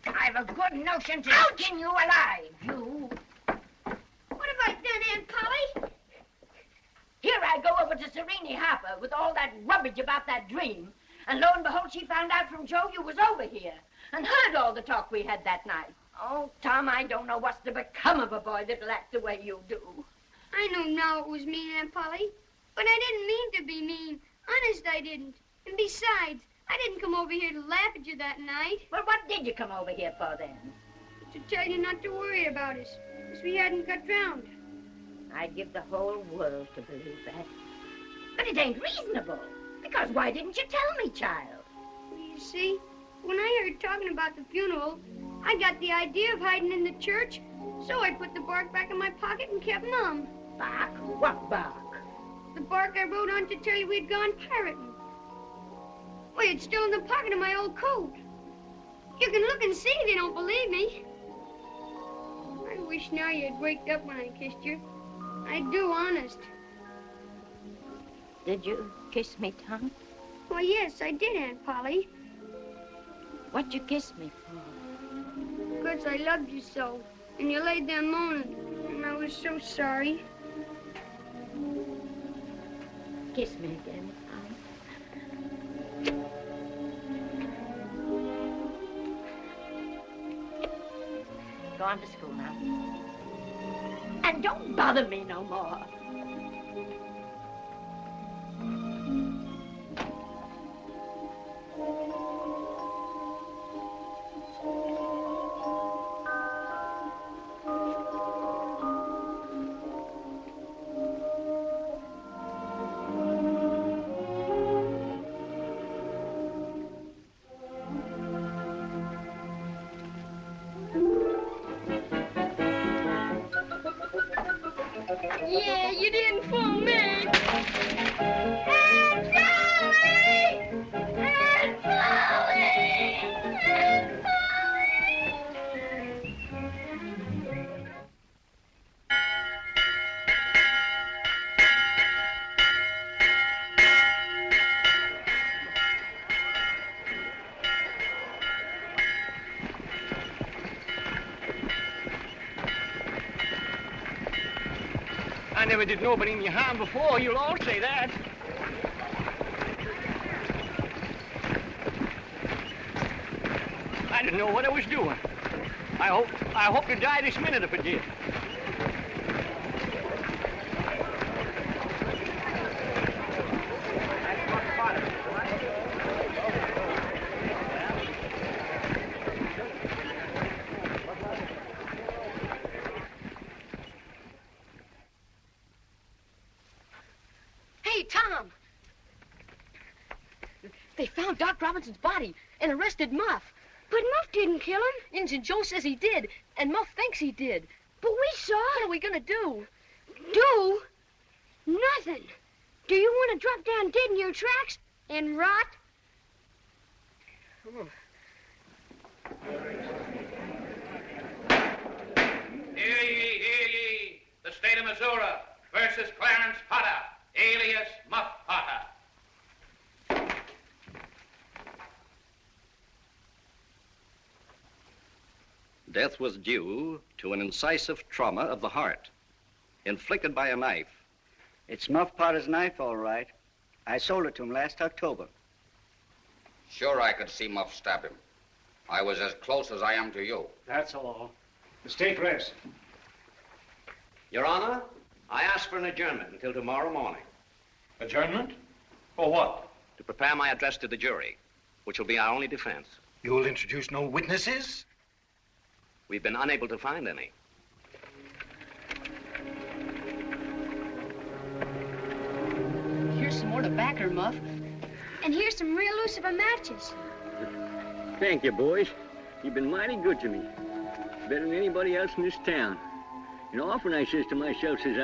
I've a good notion to skin you alive, you. What have I done, Aunt Polly? Here I go over to Serene Harper with all that rubbish about that dream. And lo and behold, she found out from Joe you was over here and heard all the talk we had that night. Oh, Tom, I don't know what's to become of a boy that'll act the way you do. I know now it was mean, Aunt Polly. But I didn't mean to be mean. Honest, I didn't. And besides, I didn't come over here to laugh at you that night. Well, what did you come over here for, then? To tell you not to worry about us, because we hadn't got drowned. I'd give the whole world to believe that. But it ain't reasonable. Because why didn't you tell me, child? Well, you see, when I heard talking about the funeral, I got the idea of hiding in the church, so I put the bark back in my pocket and kept mum. Bark? What bark? The bark I wrote on to tell you we'd gone pirating. Why, it's still in the pocket of my old coat. You can look and see if you don't believe me. I wish now you'd waked up when I kissed you. I do, honest. Did you kiss me, Tom? Why, yes, I did, Aunt Polly. What'd you kiss me for? Because I loved you so. And you laid there moaning. And I was so sorry. Kiss me again, Tom. Go on to school now. And don't bother me no more. Yeah, you didn't fool me. Aunt Polly! Aunt Polly! Aunt I never did nobody any harm before. You'll all say that. I didn't know what I was doing. I hope to die this minute if I did. Hey, Tom. They found Doc Robinson's body and arrested Muff. But Muff didn't kill him. Injun Joe says he did, and Muff thinks he did. But we saw. What are we gonna do? Do? Nothing. Do you want to drop down dead in your tracks and rot? Oh. Hear ye, the state of Missouri versus Clarence Potter, alias Muff Potter. Death was due to an incisive trauma of the heart, inflicted by a knife. It's Muff Potter's knife, all right. I sold it to him last October. Sure, I could see Muff stab him. I was as close as I am to you. That's all. The state rests. Your Honor, I ask for an adjournment until tomorrow morning. Adjournment? For what? To prepare my address to the jury, which will be our only defense. You'll introduce no witnesses? We've been unable to find any. Here's some more tobacco, Muff. And here's some real Lucifer matches. Thank you, boys. You've been mighty good to me. Better than anybody else in this town. And often I says to myself, says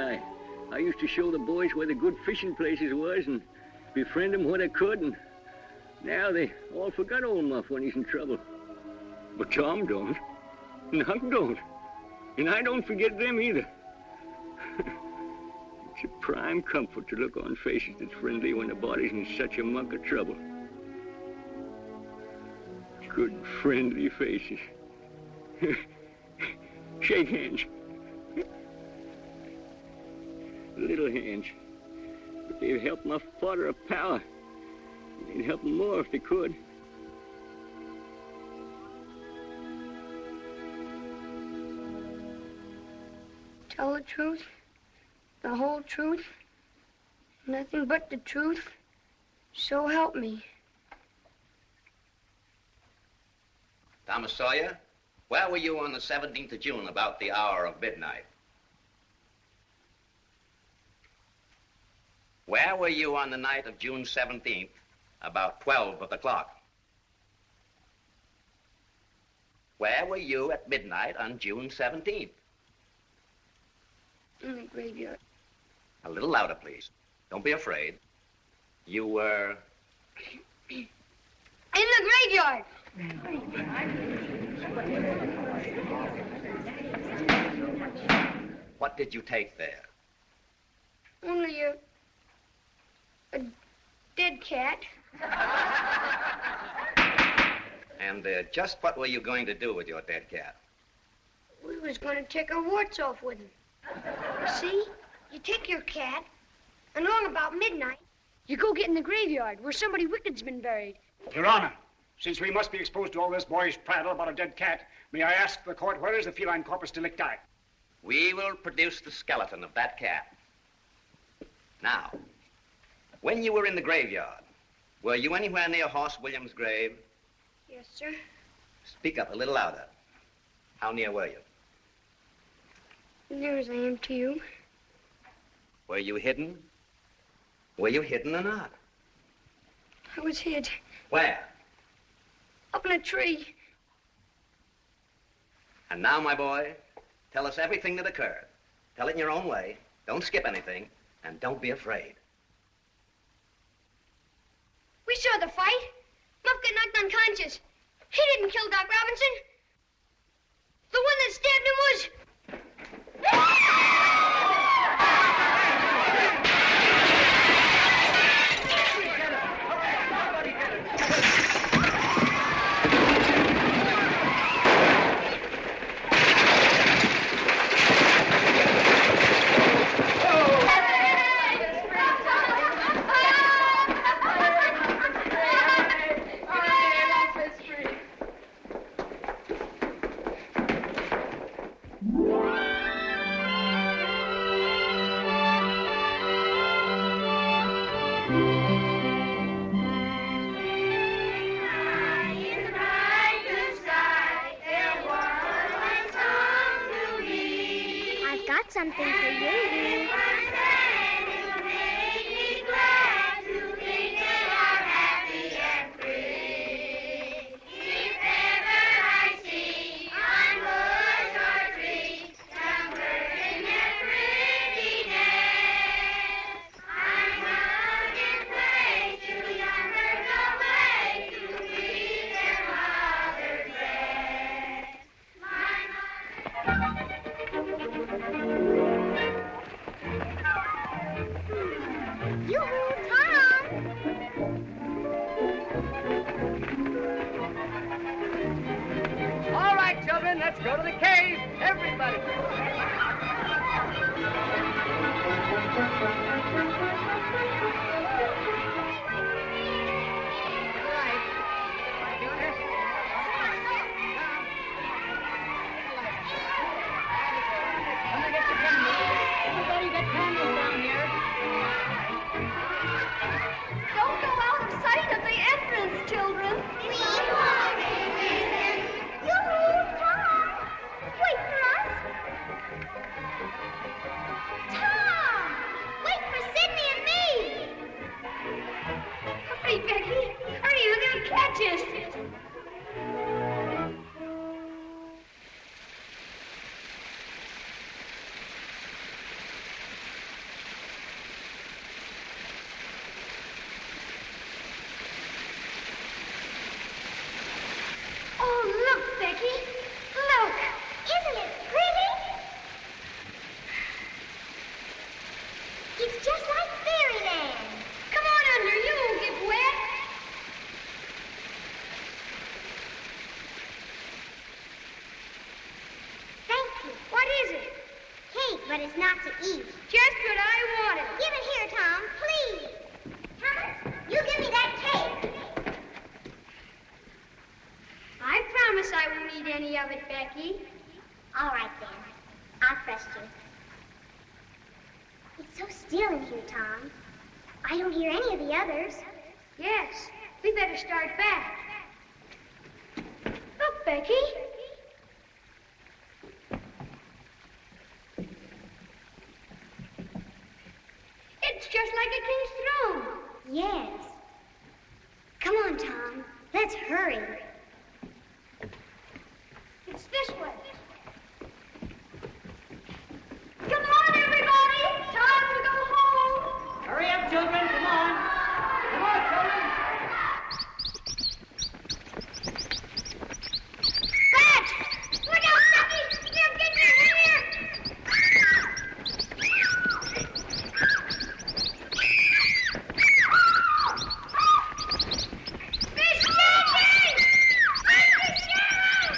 I used to show the boys where the good fishing places was and befriend them when I could, and now they all forgot old Muff when he's in trouble. But Tom don't. And Huck don't. And I don't forget them either. It's a prime comfort to look on faces that's friendly when the body's in such a muck of trouble. Good, friendly faces. Shake hands. Little hands. But they've helped my father a power. They'd help him more if they could. Tell the truth, the whole truth, nothing but the truth, so help me. Thomas Sawyer, where were you on the 17th of June about the hour of midnight? Where were you on the night of June 17th about 12 of the clock? Where were you at midnight on June 17th? In the graveyard. A little louder, please. Don't be afraid. You were... In the graveyard! What did you take there? Only a dead cat. And just what were you going to do with your dead cat? We was going to take our warts off with him. See? You take your cat, and along about midnight, you go get in the graveyard where somebody wicked's been buried. Your Honor, since we must be exposed to all this boyish prattle about a dead cat, may I ask the court, where is the feline corpus delicti? We will produce the skeleton of that cat. Now, when you were in the graveyard, were you anywhere near Hoss Williams' grave? Yes, sir. Speak up a little louder. How near were you? Near as I am to you. Were you hidden? Were you hidden or not? I was hid. Where? Up in a tree. And now, my boy, tell us everything that occurred. Tell it in your own way. Don't skip anything, and don't be afraid. We saw the fight. Muff got knocked unconscious. He didn't kill Doc Robinson. The one that stabbed him was... Something for you. Yoo-hoo, Tom! All right, children, let's go to the cave. Everybody. Everybody get candles down here. Don't go out of sight of the entrance, children. We want it. Yoo-hoo, Tom! Wait for us. Tom! Wait for Sidney and me! Hurry, Becky. Hurry, we're going to catch us. Oh, look, Becky. Look. Isn't it pretty? It's just like fairyland. Come on under. You won't get wet. Thank you. What is it? Cake, but it's not to eat. Just what I wanted. Give it here, Tom, please. Thomas, you give me that cake. I promise I won't eat any of it, Becky. All right, then. I'll trust you. It's so still in here, Tom. I don't hear any of the others. Yes, we better start back. Look, Becky. It's just like a king's throne. Yes. Come on, Tom. Let's hurry. It's this way. Come on, everybody. Time to go home. Hurry up, children. Come on. Come on, children. Bat! Look out, Becky. They're getting in here. Fish catching! Fish the sheriff!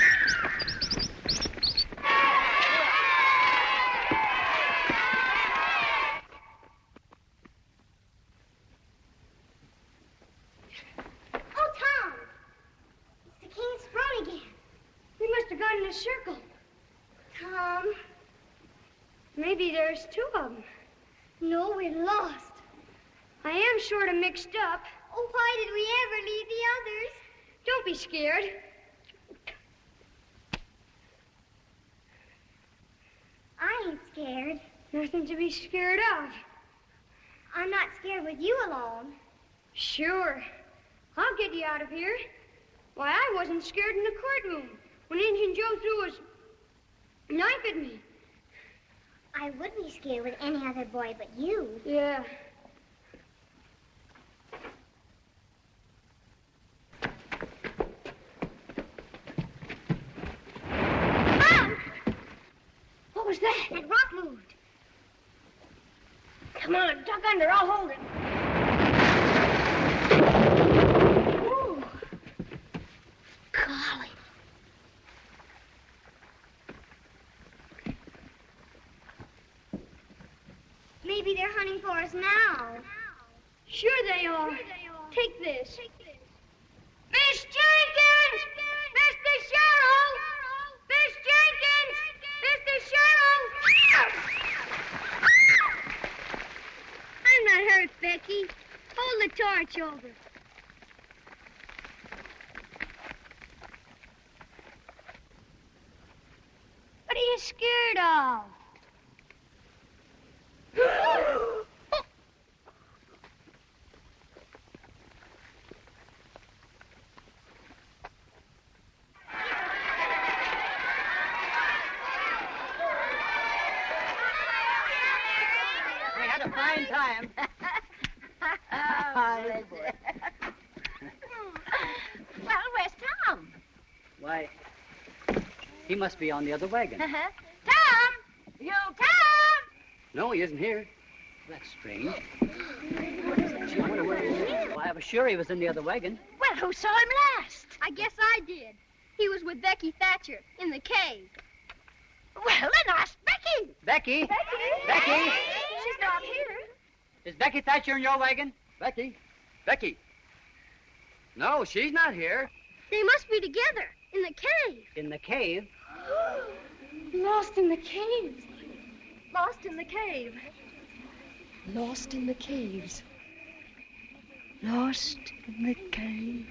Oh, Tom. It's the king's throne again. We must have gone in a circle. Tom. Maybe there's two of them. No, we're lost. I am sort of mixed up. Oh, why did we ever leave the others? Don't be scared. I ain't scared. Nothing to be scared of. I'm not scared with you alone. Sure. I'll get you out of here. Why, I wasn't scared in the courtroom when Injun Joe threw his knife at me. I would be scared with any other boy but you. Yeah. Mom! What was that? That rock moved. Come on, duck under. I'll hold it. Ooh. Golly. Maybe they're hunting for us now. Sure they are. Take this. Miss Jenkins! Mr. Sheriff! Miss Jenkins! Mr. Sheriff! I'm not hurt, Becky. Hold the torch over. What are you scared of? We had a fine time. Well, where's Tom? Why, he must be on the other wagon. Tom! You Tom! No, he isn't here. That's strange. was sure he was in the other wagon. Well, who saw him last? I guess I did. He was with Becky Thatcher in the cave. Well, then ask Becky. Becky? Becky? She's not here. Is Becky Thatcher in your wagon? Becky? Becky? No, she's not here. They must be together in the cave. In the cave? Lost in the cave. Lost in the cave. Lost in the caves. Lost in the cave.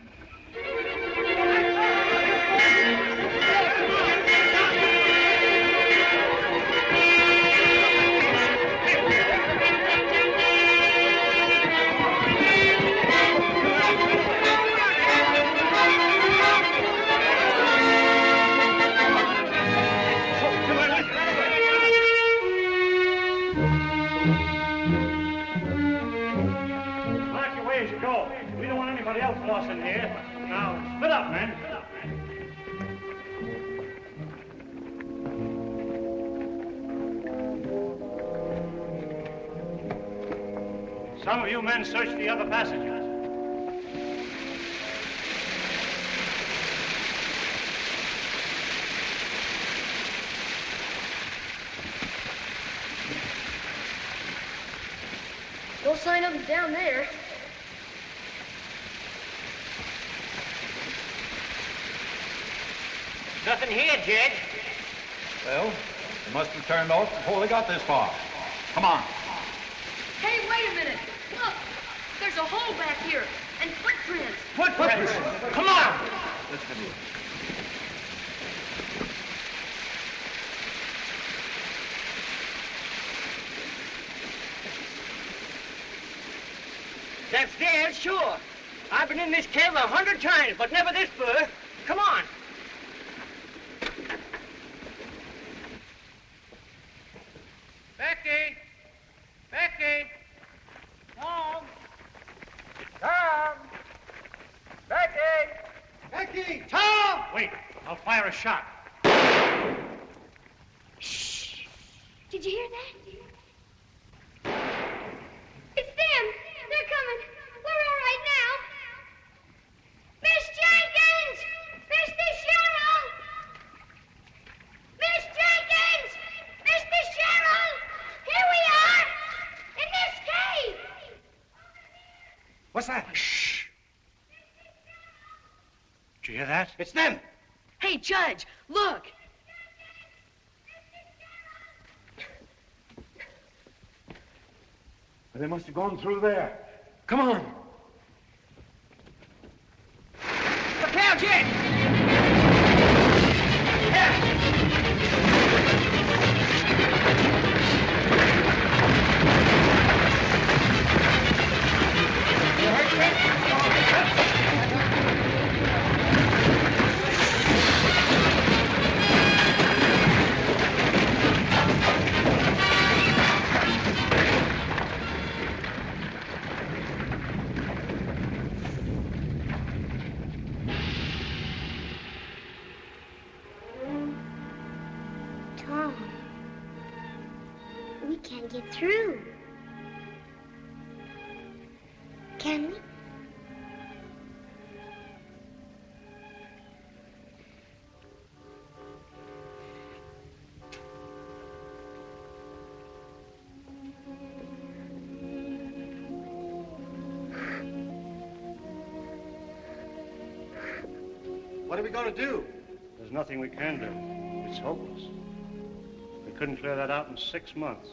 Lost in here. Now, split up, men. Some of you men search the other passages. No sign of him down there. Nothing here, Jed. Well, they must have turned off before they got this far. Come on. Hey, wait a minute. Look, there's a hole back here. And footprints. Footprints? Come on. Let's get in. That's there, sure. I've been in this cave 100 times, but never this fur. Come on. Becky! Becky! Tom! Tom! Becky! Becky! Tom! Wait, I'll fire a shot. Shh! Did you hear that? It's them! They're coming! We're all right now! Miss Jenkins! Mr. Sherrill! Miss Jenkins! Mr. Sherrill! Here we are! In this cave! What's that? Shh! Did you hear that? It's them. Hey, Judge, look. They must have gone through there. Come on. Look out, Jed! Tom, we can't get through. Can we? What are we going to do? There's nothing we can do. It's hopeless. We couldn't clear that out in 6 months.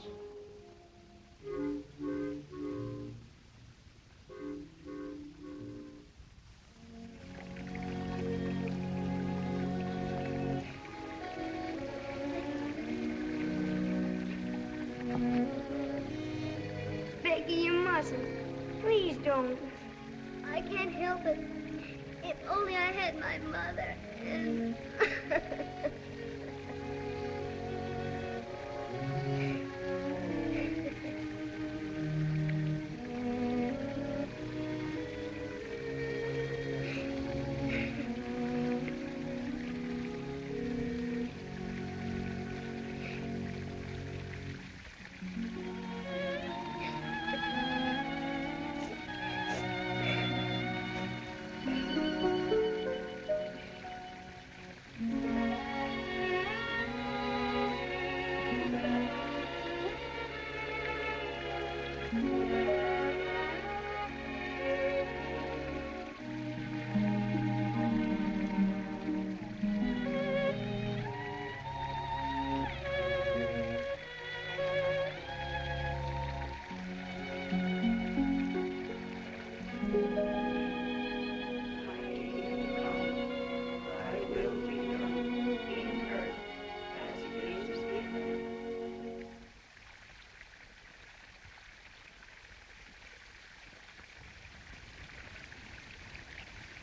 Becky, you mustn't. Please don't. I can't help it. If only I had my mother.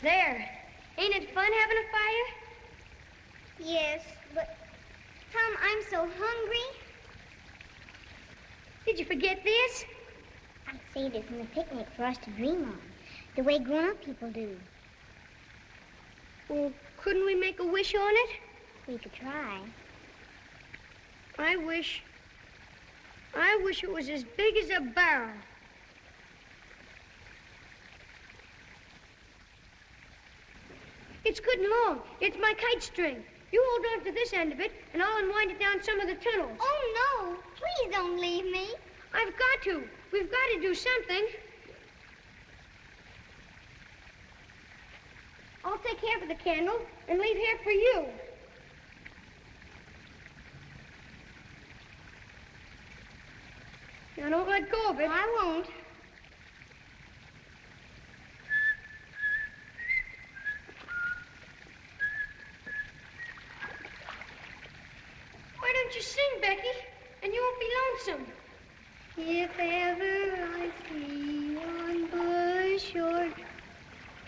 There. Ain't it fun having a fire? Yes, but, Tom, I'm so hungry. Did you forget this? I saved it from the picnic for us to dream on, the way grown-up people do. Well, couldn't we make a wish on it? We could try. I wish it was as big as a barrel. It's good and long. It's my kite string. You hold on to this end of it, and I'll unwind it down some of the tunnels. Oh, no. Please don't leave me. I've got to. We've got to do something. I'll take half of the candle and leave half for you. Now, don't let go of it. I won't. Why don't you sing, Becky? And you won't be lonesome. If ever I see on bush or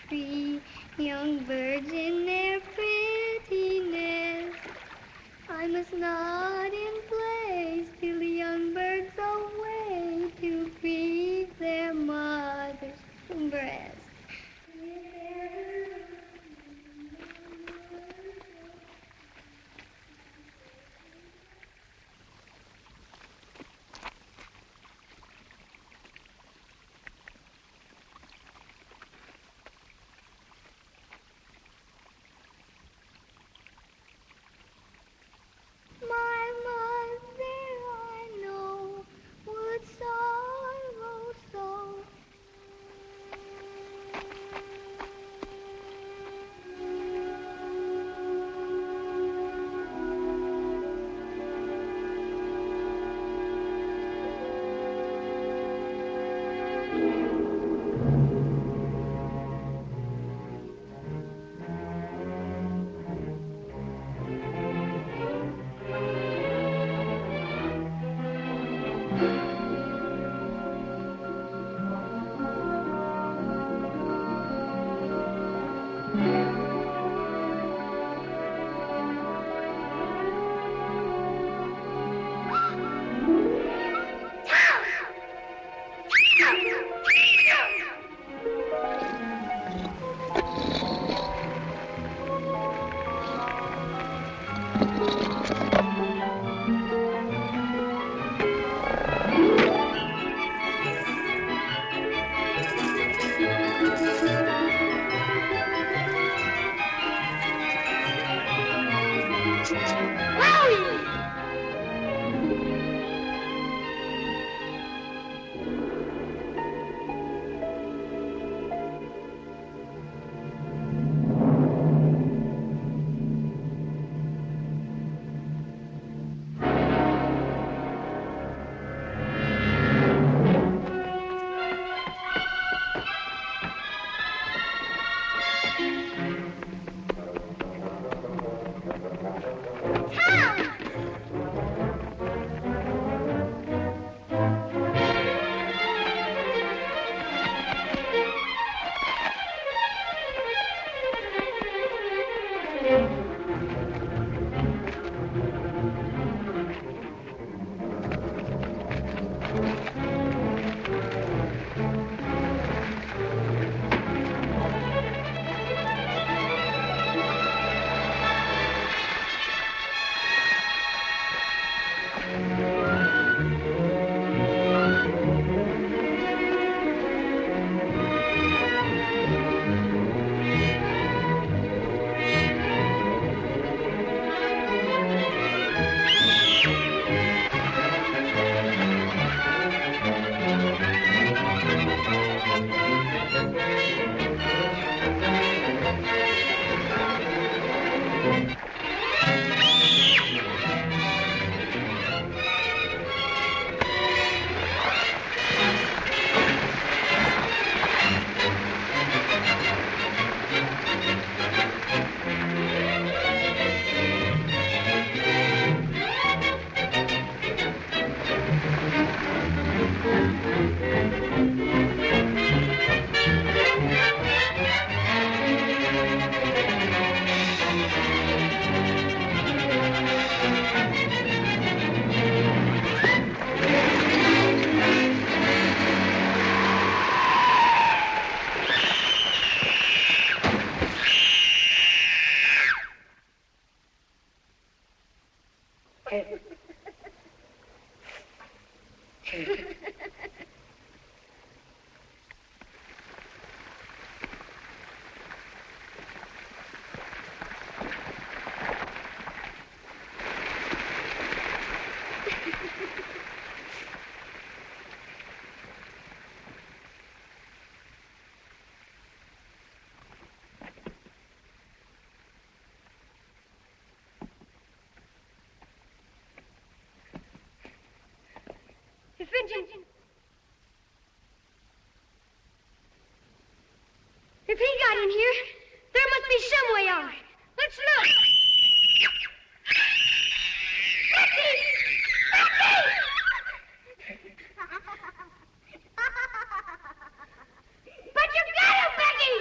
tree young birds in their pretty nest, I must nod in place till the young birds away to breathe their mother's breast. pigeon. If he got in here, there must be some way out. Let's look. Becky! Becky! But you got him, Becky!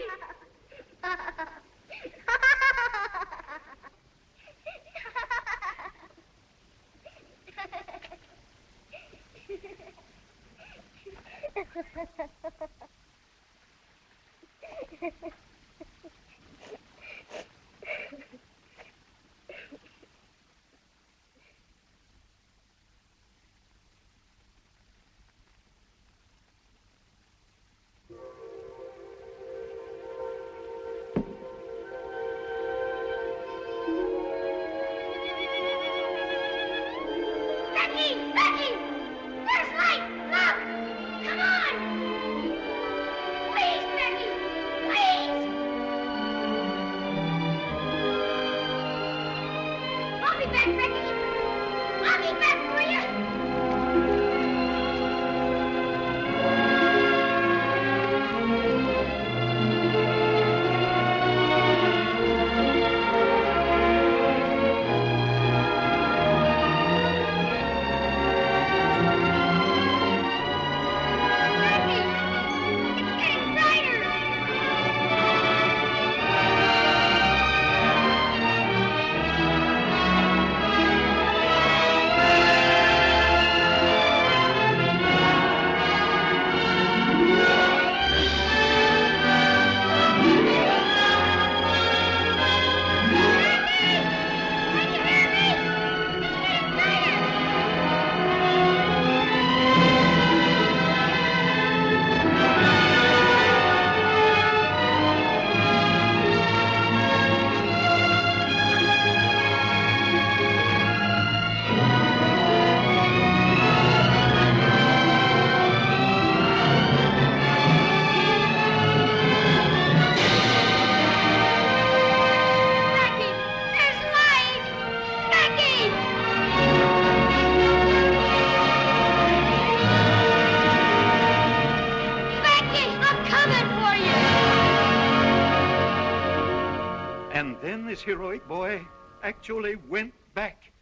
This heroic boy actually went back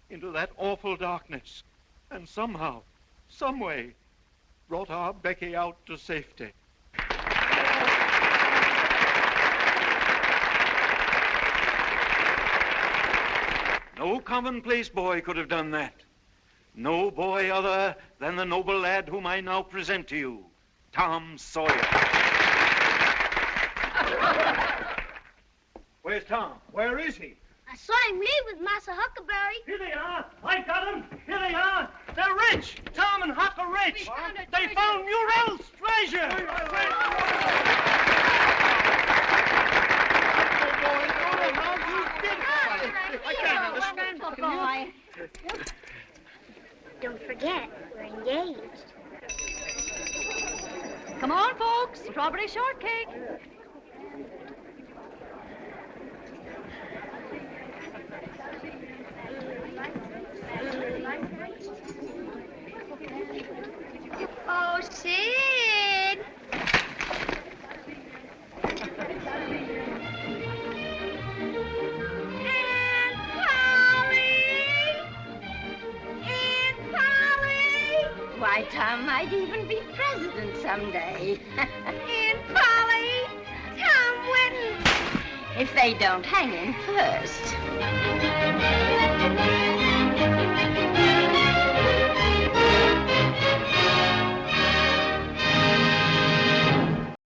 into that awful darkness and somehow, some way, brought our Becky out to safety. No commonplace boy could have done that. No boy other than the noble lad whom I now present to you, Tom Sawyer. Where's Tom? Where is he? I saw him leave with Massa Huckleberry. Here they are. I got them. Here they are. They're rich. Tom and Huck are rich. They found Murrell's treasure. I can't understand. Boy. Don't forget, we're engaged. Come on, folks. Strawberry shortcake. Oh, Sid! Aunt Polly! Why, Tom might even be president someday. Aunt Polly! Tom Whitten! If they don't hang him first.